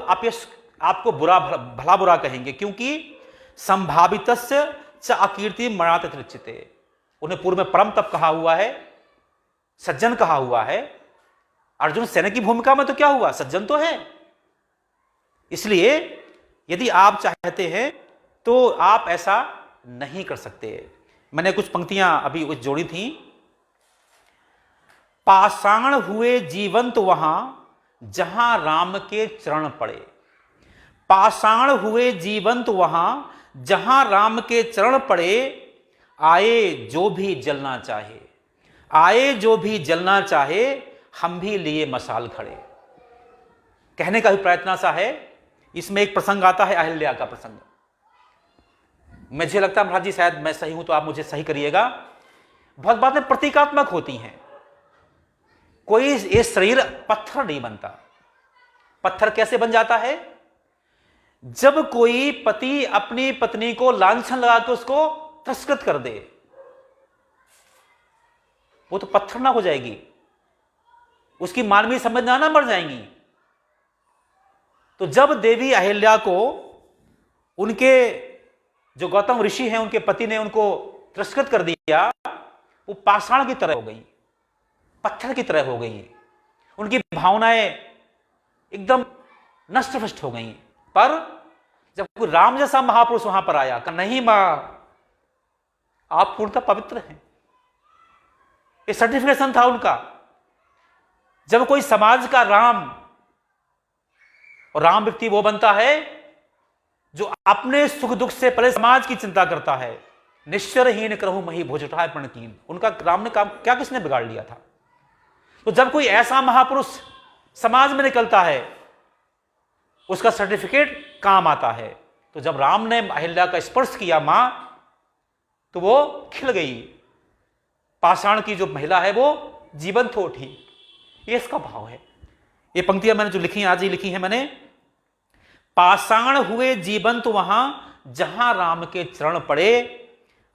आपको भला बुरा कहेंगे, क्योंकि संभावितस्य च अकीर्ति मरणात् अतिरिच्यते। उन्हें पूर्व में परम तप कहा हुआ है, सज्जन कहा हुआ है। अर्जुन सैनिक की भूमिका में तो क्या हुआ? सज्जन तो है। इसलिए यदि आप चाहते हैं तो आप ऐसा नहीं कर सकते। मैंने कुछ पंक्तियां अभी जोड़ी थी। पाषाण हुए जीवंत वहां जहां राम के चरण पड़े। पाषाण हुए जीवंत वहां जहां राम के चरण पड़े, आए जो भी जलना चाहे, आए जो भी जलना चाहे, हम भी लिए मशाल खड़े। कहने का अभिप्राय इतना सा है, इसमें एक प्रसंग आता है अहिल्या का प्रसंग। मुझे लगता है महाराज जी शायद मैं सही हूं तो आप मुझे सही करिएगा। बहुत बातें प्रतीकात्मक होती हैं। कोई ये शरीर पत्थर नहीं बनता। पत्थर कैसे बन जाता है? जब कोई पति अपनी पत्नी को लांछन लगा के उसको तिरस्कृत कर दे, वो तो पत्थर ना हो जाएगी, उसकी मानवीय संवेदना ना मर जाएंगी। तो जब देवी अहिल्या को उनके जो गौतम ऋषि हैं उनके पति ने उनको तिरस्कृत कर दिया, वो पाषाण की तरह हो गई, पत्थर की तरह हो गई। उनकी भावनाएं एकदम नष्ट भ्रष्ट हो गई। पर जब कोई राम जैसा महापुरुष वहां पर आया, कहा नहीं मां, आप पूर्णतः पवित्र हैं। ये सर्टिफिकेशन था उनका। जब कोई समाज का राम, और राम व्यक्ति वो बनता है जो अपने सुख दुख से पहले समाज की चिंता करता है। निश्चरहीन करहु मही भोज उठाए प्रणकीन। उनका राम ने काम क्या किसने बिगाड़ लिया था? तो जब कोई ऐसा महापुरुष समाज में निकलता है, उसका सर्टिफिकेट काम आता है। तो जब राम ने अहिल्या का स्पर्श किया मां, तो वो खिल गई। पाषाण की जो महिला है वो जीवंत हो उठी। ये इसका भाव है। ये पंक्तियां मैंने जो लिखी आज ही लिखी है मैंने। पाषाण हुए जीवंत वहां जहां राम के चरण पड़े,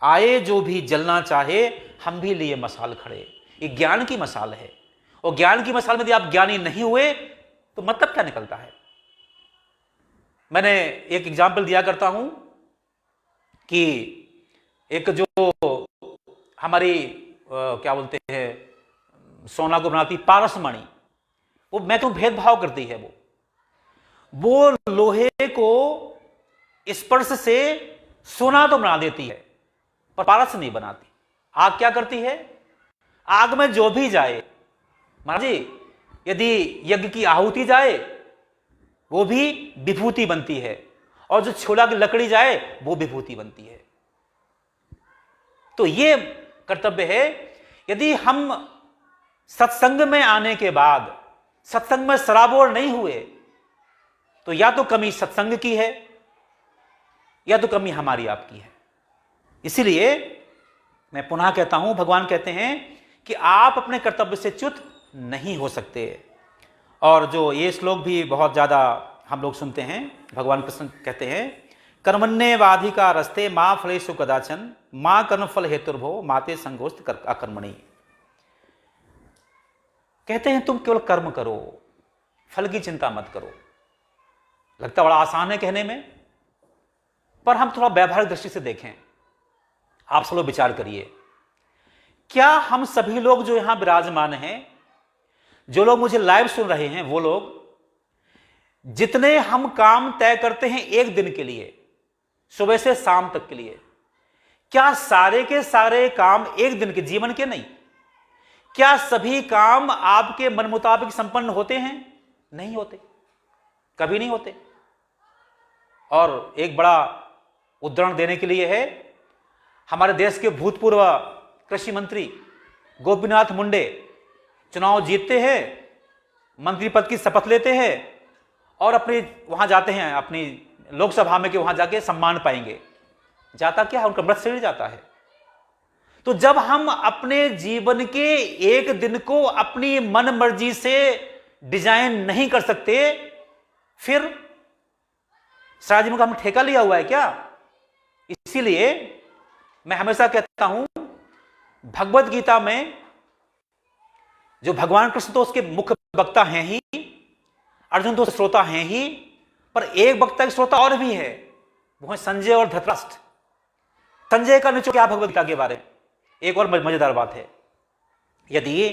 आए जो भी जलना चाहे, हम भी लिए मशाल खड़े। ये ज्ञान की मशाल है। और ज्ञान की मशाल में यदि आप ज्ञानी नहीं हुए तो मतलब क्या निकलता है? मैंने एक एग्जाम्पल दिया करता हूं कि एक जो हमारी क्या बोलते हैं सोना को बनाती पारसमणि, वो मैं तो भेदभाव करती है। वो लोहे को स्पर्श से सोना तो बना देती है पर पारस नहीं बनाती। आग क्या करती है? आग में जो भी जाए, महाराज जी यदि यज्ञ की आहुति जाए वो भी विभूति बनती है, और जो छोला की लकड़ी जाए वो विभूति बनती है। तो ये कर्तव्य है। यदि हम सत्संग में आने के बाद सत्संग में सराबोर नहीं हुए तो या तो कमी सत्संग की है या तो कमी हमारी आपकी है। इसीलिए मैं पुनः कहता हूं, भगवान कहते हैं कि आप अपने कर्तव्य से च्युत नहीं हो सकते। और जो ये श्लोक भी बहुत ज़्यादा हम लोग सुनते हैं, भगवान कृष्ण कहते हैं कर्मण्येवाधिकार रस्ते मां फलेषु कदाचन मां कर्मफल हेतुर्भो माते संगोस्त अकर्मणि। कहते हैं तुम केवल कर्म करो, फल की चिंता मत करो। लगता बड़ा आसान है कहने में, पर हम थोड़ा व्यावहारिक दृष्टि से देखें। आप सब लोग विचार करिए, क्या हम सभी लोग जो यहां विराजमान हैं, जो लोग मुझे लाइव सुन रहे हैं, वो लोग जितने हम काम तय करते हैं एक दिन के लिए, सुबह से शाम तक के लिए, क्या सारे के सारे काम एक दिन के जीवन के नहीं? क्या सभी काम आपके मन मुताबिक संपन्न होते हैं? नहीं होते, कभी नहीं होते। और एक बड़ा उदाहरण देने के लिए है, हमारे देश के भूतपूर्व कृषि मंत्री गोपीनाथ मुंडे चुनाव जीतते हैं, मंत्री पद की शपथ लेते हैं और अपने वहां जाते हैं, अपनी लोकसभा में कि वहां जाके सम्मान पाएंगे। जाता क्या है? उनका मृत शरीर जाता है। तो जब हम अपने जीवन के एक दिन को अपनी मन मर्जी से डिजाइन नहीं कर सकते, फिर सारा जीवन का हमने ठेका लिया हुआ है क्या? इसीलिए मैं हमेशा कहता हूं, भगवत गीता में जो भगवान कृष्ण तो उसके मुख्य वक्ता हैं ही, अर्जुन तो श्रोता हैं ही, पर एक वक्ता के श्रोता और भी है, वो है संजय और धृतराष्ट्र। संजय का निचोड़ क्या भगवत गीता के बारे में? एक और मजेदार बात है, यदि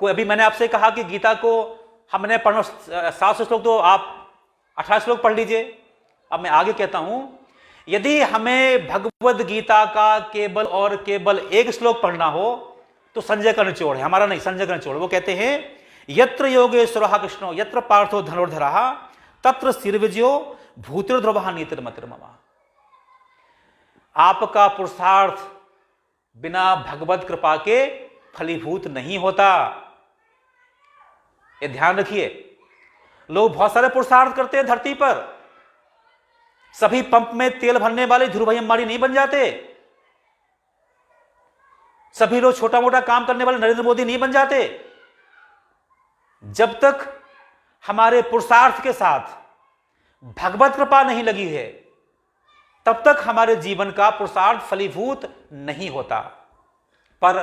कोई, अभी मैंने आपसे कहा कि गीता को हमने पढ़ना 700 श्लोक, तो आप 18 श्लोक पढ़ लीजिए। अब मैं आगे कहता हूं, यदि हमें भगवद गीता का केवल और केवल एक श्लोक पढ़ना हो तो संजय का निचोड़ है, हमारा नहीं, संजय का निचोड़। वो कहते हैं, यत्र योगेश्वरः कृष्णो यत्र पार्थो धनुर्धरः तत्र शिरविजयो भूतिर्ध्रुवः नीतिर्मतिर्मम। आपका पुरुषार्थ बिना भगवत कृपा के फलीभूत नहीं होता। ये ध्यान रखिए। लोग बहुत सारे पुरुषार्थ करते हैं धरती पर, सभी पंप में तेल भरने वाले धीरू भाई अंबानी नहीं बन जाते, सभी लोग छोटा मोटा काम करने वाले नरेंद्र मोदी नहीं बन जाते। जब तक हमारे पुरुषार्थ के साथ भगवत कृपा नहीं लगी है, तब तक हमारे जीवन का पुरुषार्थ फलीभूत नहीं होता। पर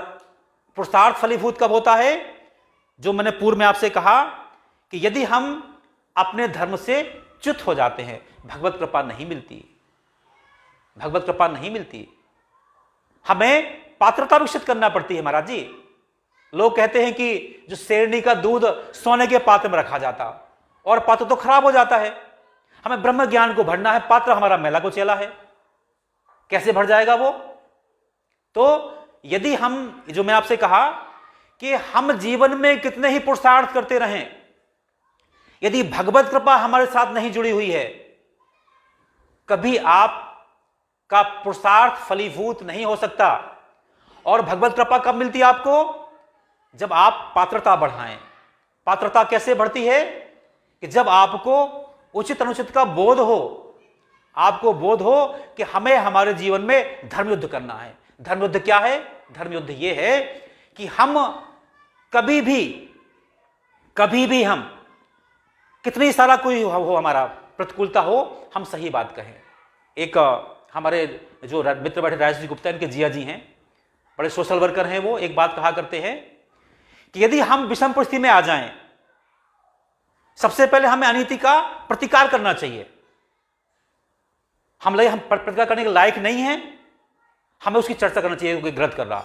पुरुषार्थ फलीभूत कब होता है? जो मैंने पूर्व में आपसे कहा कि यदि हम अपने धर्म से च्युत हो जाते हैं, भगवत कृपा नहीं मिलती, भगवत कृपा नहीं मिलती। हमें पात्रता विकसित करना पड़ती है महाराज जी। लोग कहते हैं कि जो शेरनी का दूध सोने के पात्र में रखा जाता, और पात्र तो खराब हो जाता है। हमें ब्रह्म ज्ञान को भरना है, पात्र हमारा मैला को चेला है, कैसे भर जाएगा वो? तो यदि हम, जो मैं आपसे कहा कि हम जीवन में कितने ही पुरुषार्थ करते रहें, यदि भगवत कृपा हमारे साथ नहीं जुड़ी हुई है, कभी आपका पुरुषार्थ फलीभूत नहीं हो सकता। और भगवत कृपा कब मिलती है आपको? जब आप पात्रता बढ़ाएं। पात्रता कैसे बढ़ती है? कि जब आपको उचित अनुचित का बोध हो, आपको बोध हो कि हमें हमारे जीवन में धर्म युद्ध करना है। धर्म युद्ध क्या है? धर्म युद्ध यह है कि हम कभी भी हम कितनी सारा कोई हो हमारा प्रतिकूलता हो, हम सही बात कहें। एक हमारे जो मित्र बैठे राजेश जी गुप्ता, इनके जिया जी हैं, बड़े सोशल वर्कर हैं, वो एक बात कहा करते हैं कि यदि हम विषम परिस्थिति में आ जाएं, सबसे पहले हमें अनीति का प्रतिकार करना चाहिए। हम प्रतिकार करने के लायक नहीं हैं, हमें उसकी चर्चा करना चाहिए, कोई गलत कर रहा।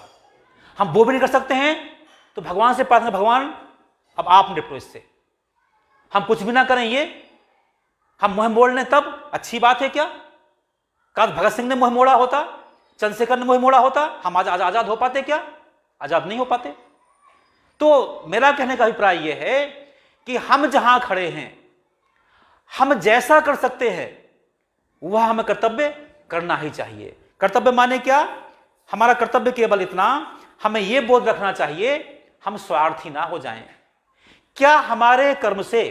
हम वो भी नहीं कर सकते हैं तो भगवान से प्रार्थना, भगवान अब आप निपटो इससे। हम कुछ भी ना करें, ये हम मुंह मोड़ लें, तब अच्छी बात है क्या? काश भगत सिंह ने मुंह मोड़ा होता, चंद्रशेखर ने मुंह मोड़ा होता, हम आज आजाद हो पाते क्या? आजाद नहीं हो पाते। तो मेरा कहने का अभिप्राय यह है कि हम जहां खड़े हैं, हम जैसा कर सकते हैं वह हमें कर्तव्य करना ही चाहिए। कर्तव्य माने क्या? हमारा कर्तव्य केवल इतना, हमें यह बोध रखना चाहिए हम स्वार्थी ना हो जाएं। क्या हमारे कर्म से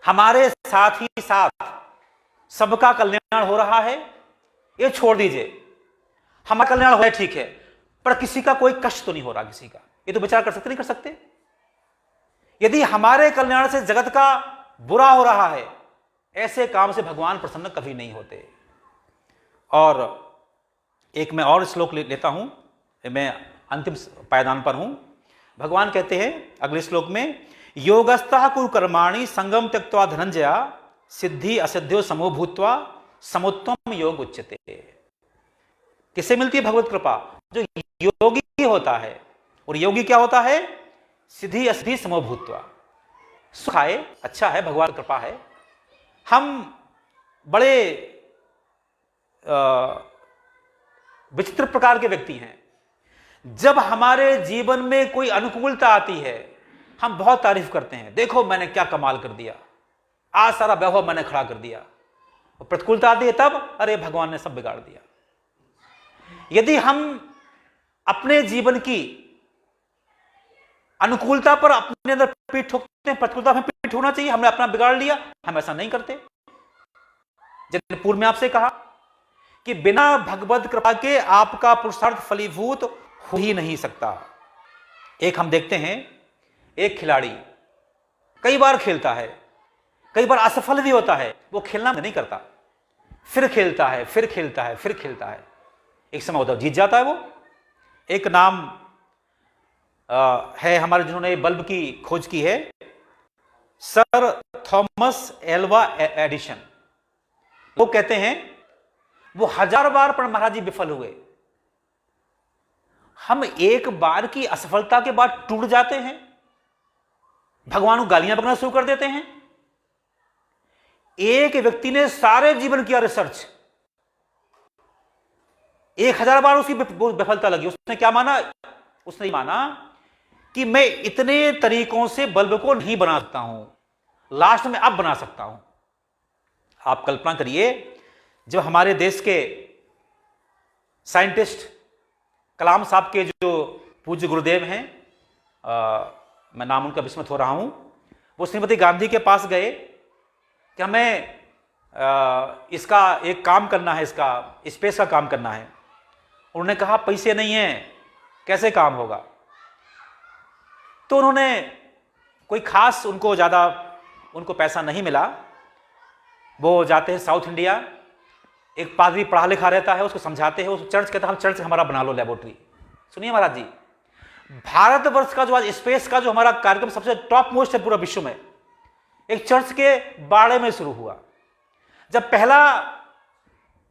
हमारे साथ ही साथ सबका कल्याण हो रहा है? ये छोड़ दीजिए, हमारा कल्याण हो रहा है ठीक है, पर किसी का कोई कष्ट तो नहीं हो रहा किसी का, ये तो विचार कर सकते नहीं कर सकते? यदि हमारे कल्याण से जगत का बुरा हो रहा है, ऐसे काम से भगवान प्रसन्न कभी नहीं होते। और एक मैं और श्लोक लेता हूं, मैं अंतिम पायदान पर हूं। भगवान कहते हैं अगले श्लोक में, योगस्थः कुरु कर्माणि संगम त्यक्त्वा धनंजया सिद्धि असिद्ध्यो समो भूत्वा समुत्तम योग उच्यते। किससे मिलती है भगवत कृपा? जो योगी होता है। और योगी क्या होता है? सिद्धि असिद्धि समो भूत्वा। सुख आए, अच्छा है, भगवान कृपा है। हम बड़े विचित्र प्रकार के व्यक्ति हैं। जब हमारे जीवन में कोई अनुकूलता आती है, हम बहुत तारीफ करते हैं, देखो मैंने क्या कमाल कर दिया, आज सारा वैभव मैंने खड़ा कर दिया। और प्रतिकूलता आती है तब, अरे भगवान ने सब बिगाड़ दिया। यदि हम अपने जीवन की अनुकूलता पर अपने अंदर पीठ ठोकते हैं, प्रतिकूलता में पीठ ठोकना चाहिए, हमने अपना बिगाड़ लिया, हम ऐसा नहीं करते। जैसे पूर्व में आपसे कहा कि बिना भगवत कृपा के आपका पुरुषार्थ फलीभूत हो ही नहीं सकता। एक हम देखते हैं, एक खिलाड़ी कई बार खेलता है, कई बार असफल भी होता है, वो खेलना नहीं करता, फिर खेलता है, फिर खेलता है, फिर खेलता है, एक समय होता है जीत जाता है वो। एक नाम है हमारे जिन्होंने बल्ब की खोज की है, सर थॉमस एल्वा एडिशन। वो कहते हैं वो 1000 बार पर महाराज जी विफल हुए। हम एक बार की असफलता के बाद टूट जाते हैं, भगवान को गालियां बकना शुरू कर देते हैं। एक व्यक्ति ने सारे जीवन किया रिसर्च, 1000 बार उसकी विफलता लगी, उसने क्या माना? उसने माना कि मैं इतने तरीकों से बल्ब को नहीं बना सकता हूं, लास्ट में अब बना सकता हूं। आप कल्पना करिए, जब हमारे देश के साइंटिस्ट कलाम साहब के जो पूज्य गुरुदेव हैं, मैं नाम उनका विस्मृत हो रहा हूं, वो श्रीमती गांधी के पास गए कि हमें इसका एक काम करना है, इसका स्पेस का काम करना है। उन्होंने कहा पैसे नहीं है, कैसे काम होगा? तो उन्होंने कोई खास उनको पैसा नहीं मिला। वो जाते हैं साउथ इंडिया, एक पादरी पढ़ा लिखा रहता है, उसको समझाते हैं, उस चर्च कहता है हम चर्च हमारा बना लो लेबोरेटरी। सुनिए महाराज जी, भारतवर्ष का जो आज स्पेस का जो हमारा कार्यक्रम सबसे टॉप मोस्ट है पूरा विश्व में, एक चर्च के बाड़े में शुरू हुआ। जब पहला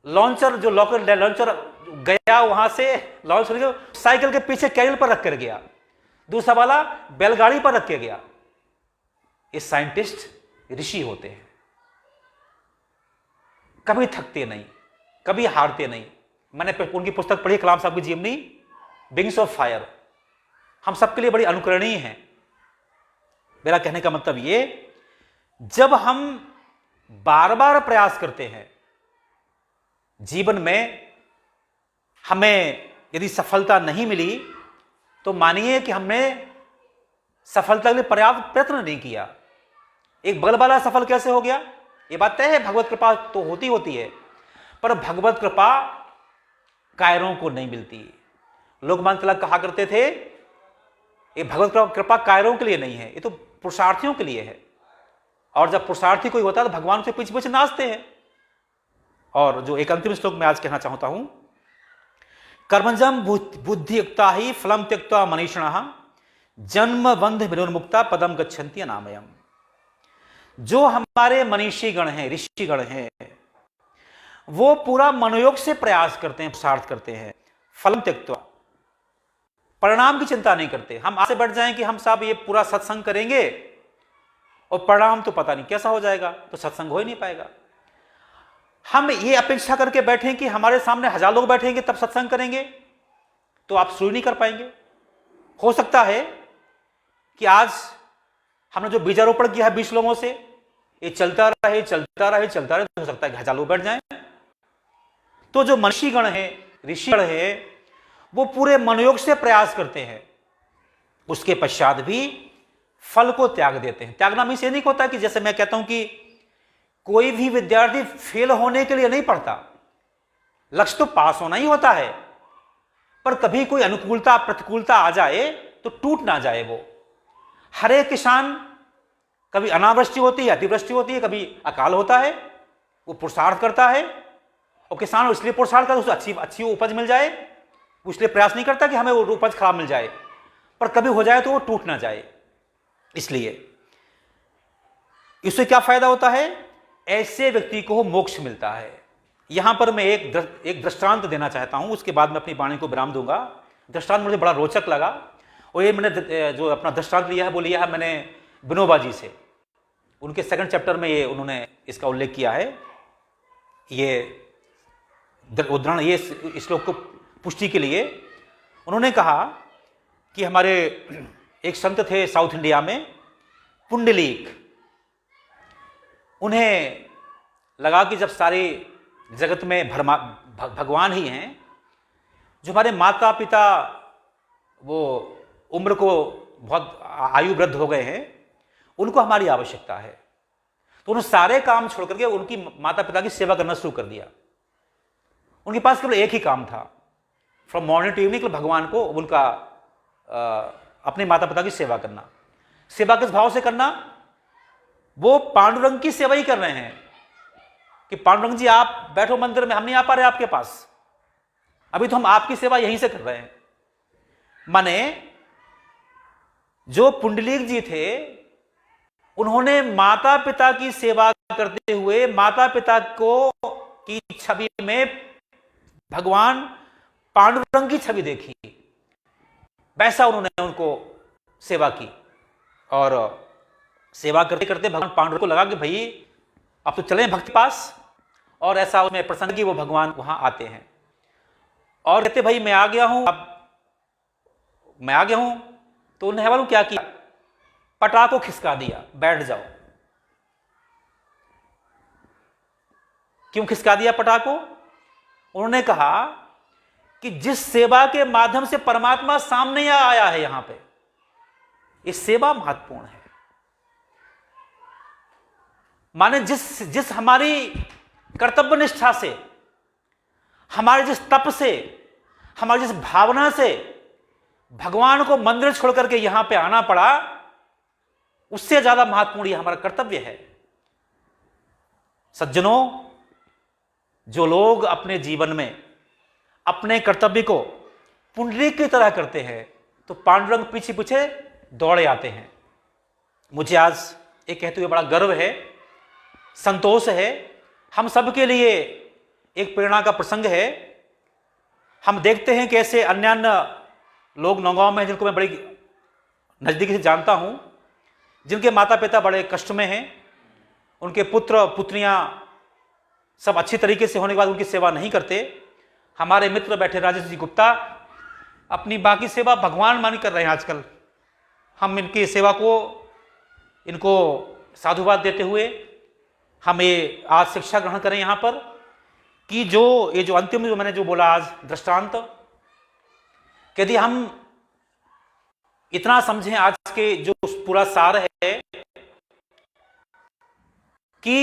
लॉन्चर जो लोकल लॉन्चर गया, वहां से लॉन्च करके साइकिल के पीछे कैरियर पर रख कर गया, दूसरा वाला बैलगाड़ी पर रख के गया। ये साइंटिस्ट ऋषि होते हैं, कभी थकते नहीं, कभी हारते नहीं। मैंने उनकी पुस्तक पढ़ी, कलाम साहब की जीवनी, विंग्स ऑफ फायर, हम सबके लिए बड़ी अनुकरणीय है। मेरा कहने का मतलब ये, जब हम बार बार प्रयास करते हैं जीवन में, हमें यदि सफलता नहीं मिली तो मानिए कि हमने सफलता के लिए पर्याप्त प्रयत्न नहीं किया। एक बगल वाला सफल कैसे हो गया? ये बात तय है, भगवत कृपा तो होती है, पर भगवत कृपा कायरों को नहीं मिलती। लोकमान्य तिलक कहा करते थे, ये भगवत कृपा कायरों के लिए नहीं है, ये तो पुरुषार्थियों के लिए है। और जब पुरुषार्थी कोई होता है तो भगवान से पीछे पीछे नाचते हैं। और जो एक अंतिम श्लोक मैं आज कहना चाहता हूं, कर्मजम बुद्धियुक्ता ही फलम त्यक्त्वा मनीषिणः जन्म बंध विनिर्मुक्ता पदम गच्छन्ति अनामयम्। जो हमारे मनीषी गण हैं, ऋषि गण हैं, वो पूरा मनोयोग से प्रयास करते हैं, पुरुषार्थ करते हैं, फलम त्यक्त्वा, परिणाम की चिंता नहीं करते। हम आसे बैठ जाएं कि हम साहब ये पूरा सत्संग करेंगे और परिणाम तो पता नहीं कैसा हो जाएगा, तो सत्संग हो ही नहीं पाएगा। हम ये अपेक्षा करके बैठें कि हमारे सामने 1000 लोग बैठेंगे तब सत्संग करेंगे, तो आप शुरू नहीं कर पाएंगे। हो सकता है कि आज हमने जो बीजारोपण किया है 20 लोगों से, ये चलता रहे चलता रहे चलता रहे, तो हो सकता है कि 1000 लोग बैठ जाएं। तो जो मनीषी गण है, ऋषि गण है, वो पूरे मनोयोग से प्रयास करते हैं, उसके पश्चात भी फल को त्याग देते हैं। त्यागना मीन्स ये नहीं होता कि जैसे मैं कहता हूं कि कोई भी विद्यार्थी फेल होने के लिए नहीं पढ़ता, लक्ष्य तो पास होना ही होता है, पर कभी कोई अनुकूलता प्रतिकूलता आ जाए तो टूट ना जाए वो। हर एक किसान कभी अनावृष्टि होती है, अतिवृष्टि होती है, कभी अकाल होता है। वो पुरुषार्थ करता है और किसान इसलिए पुरुषार्थ करता है उसे अच्छी उपज मिल जाए, वो इसलिए प्रयास नहीं करता कि हमें वो उपज खराब मिल जाए, पर कभी हो जाए तो वो टूट ना जाए। इसलिए इससे क्या फायदा होता है? ऐसे व्यक्ति को मोक्ष मिलता है। यहां पर मैं एक दृष्टांत देना चाहता हूं, उसके बाद मैं अपनी वाणी को विराम दूंगा। दृष्टांत मुझे बड़ा रोचक लगा और ये मैंने जो अपना दृष्टांत लिया है वो लिया है मैंने विनोबा जी से। उनके 2nd चैप्टर में ये उन्होंने इसका उल्लेख किया है। ये उदाहरण, ये श्लोक को पुष्टि के लिए उन्होंने कहा कि हमारे एक संत थे साउथ इंडिया में, पुंडलीक। उन्हें लगा कि जब सारे जगत में भगवान ही हैं, जो हमारे माता पिता वो उम्र को बहुत आयु वृद्ध हो गए हैं, उनको हमारी आवश्यकता है। तो उन्होंने सारे काम छोड़ करके उनकी माता पिता की सेवा करना शुरू कर दिया। उनके पास केवल एक ही काम था, फ्रॉम मॉर्निंग टू इवनिंग, भगवान को उनका अपने माता पिता की सेवा करना। सेवा किस भाव से करना? वो पांडुरंग की सेवा ही कर रहे हैं कि पांडुरंग जी आप बैठो मंदिर में, हम नहीं आ पा रहे आपके पास, अभी तो हम आपकी सेवा यहीं से कर रहे हैं। माने जो पुंडलीक जी थे, उन्होंने माता पिता की सेवा करते हुए माता पिता को की छवि में भगवान पांडुरंग की छवि देखी, वैसा उन्होंने उनको सेवा की। और सेवा करते करते भगवान पांडुरंग को लगा कि भाई अब तो चलें भक्त पास, और ऐसा उसमें प्रसंग कि वो भगवान वहां आते हैं और कहते भाई मैं आ गया हूं, अब मैं आ गया हूं। तो उन्हें मालूम क्या किया? पटा को खिसका दिया, बैठ जाओ। क्यों खिसका दिया पटा को? उन्होंने कहा कि जिस सेवा के माध्यम से परमात्मा सामने आया है यहां पे, ये सेवा महत्वपूर्ण है। माने जिस हमारी कर्तव्य निष्ठा से, हमारे जिस तप से, हमारी जिस भावना से भगवान को मंदिर छोड़ करके यहां पे आना पड़ा, उससे ज्यादा महत्वपूर्ण यह हमारा कर्तव्य है। सज्जनों, जो लोग अपने जीवन में अपने कर्तव्य को पुंडरीक की तरह करते हैं, तो पांडुरंग पीछे पीछे दौड़े आते हैं। मुझे आज एक कहते हुए बड़ा गर्व है, संतोष है, हम सब के लिए एक प्रेरणा का प्रसंग है। हम देखते हैं कैसे अन्य लोग नौगांव में, जिनको मैं बड़ी नजदीकी से जानता हूं, जिनके माता पिता बड़े कष्ट में हैं, उनके पुत्र पुत्रियां सब अच्छी तरीके से होने के बाद उनकी सेवा नहीं करते। हमारे मित्र बैठे राजेश जी गुप्ता अपनी बाकी सेवा भगवान मान कर रहे हैं आजकल। हम इनकी सेवा को, इनको साधुवाद देते हुए हम ये आज शिक्षा ग्रहण करें यहाँ पर कि ये जो अंतिम जो मैंने जो बोला आज दृष्टांत, यदि हम इतना समझें आज के जो पूरा सार है कि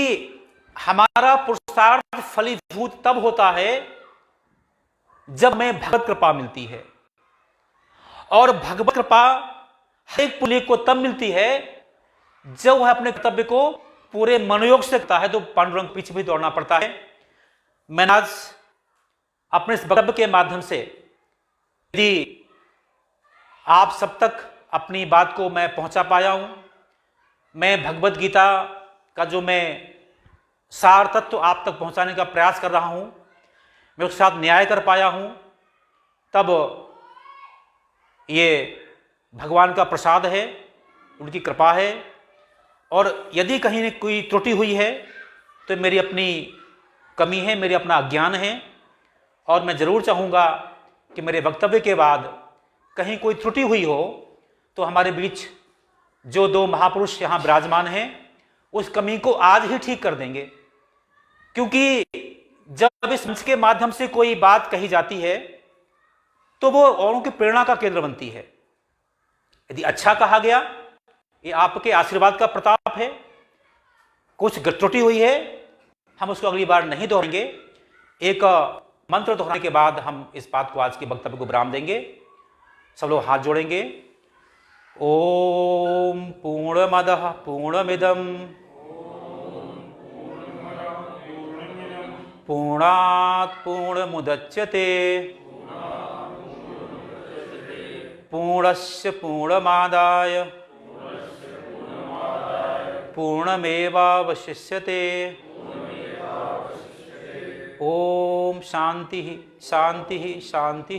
हमारा पुरुषार्थ फलीभूत तब होता है जब हमें भगवत कृपा मिलती है, और भगवत कृपा हर एक पुण्य को तब मिलती है जब वह अपने कर्तव्य को पूरे मनोयोग से करता है। तो पांडुरंग पीछे भी दौड़ना पड़ता है। मैंने आज अपने इस वक्तव्य के माध्यम से यदि आप सब तक अपनी बात को मैं पहुंचा पाया हूं, मैं भगवत गीता का जो मैं सार तत्व आप तक पहुंचाने का प्रयास कर रहा हूं, मैं उसके साथ न्याय कर पाया हूं, तब ये भगवान का प्रसाद है, उनकी कृपा है। और यदि कहीं न कोई त्रुटि हुई है तो मेरी अपनी कमी है, मेरी अपना अज्ञान है, और मैं ज़रूर चाहूँगा कि मेरे वक्तव्य के बाद कहीं कोई त्रुटि हुई हो तो हमारे बीच जो दो महापुरुष यहाँ विराजमान हैं उस कमी को आज ही ठीक कर देंगे। क्योंकि जब इस मंच के माध्यम से कोई बात कही जाती है तो वो औरों की प्रेरणा का केंद्र बनती है। यदि अच्छा कहा गया, ये आपके आशीर्वाद का प्रताप है। कुछ त्रुटि हुई है, हम उसको अगली बार नहीं दोहराएंगे। एक मंत्र दोहराने के बाद हम इस बात को, आज के वक्तव्य को विराम देंगे। सब लोग हाथ जोड़ेंगे। ओम पूर्णमदः पूर्णमिदं पूर्णात् पूर्णमुदच्यते पूर्णस्य पूर्णमादाय पूर्णमेवावशिष्यते। ओम शांति शांति शांति।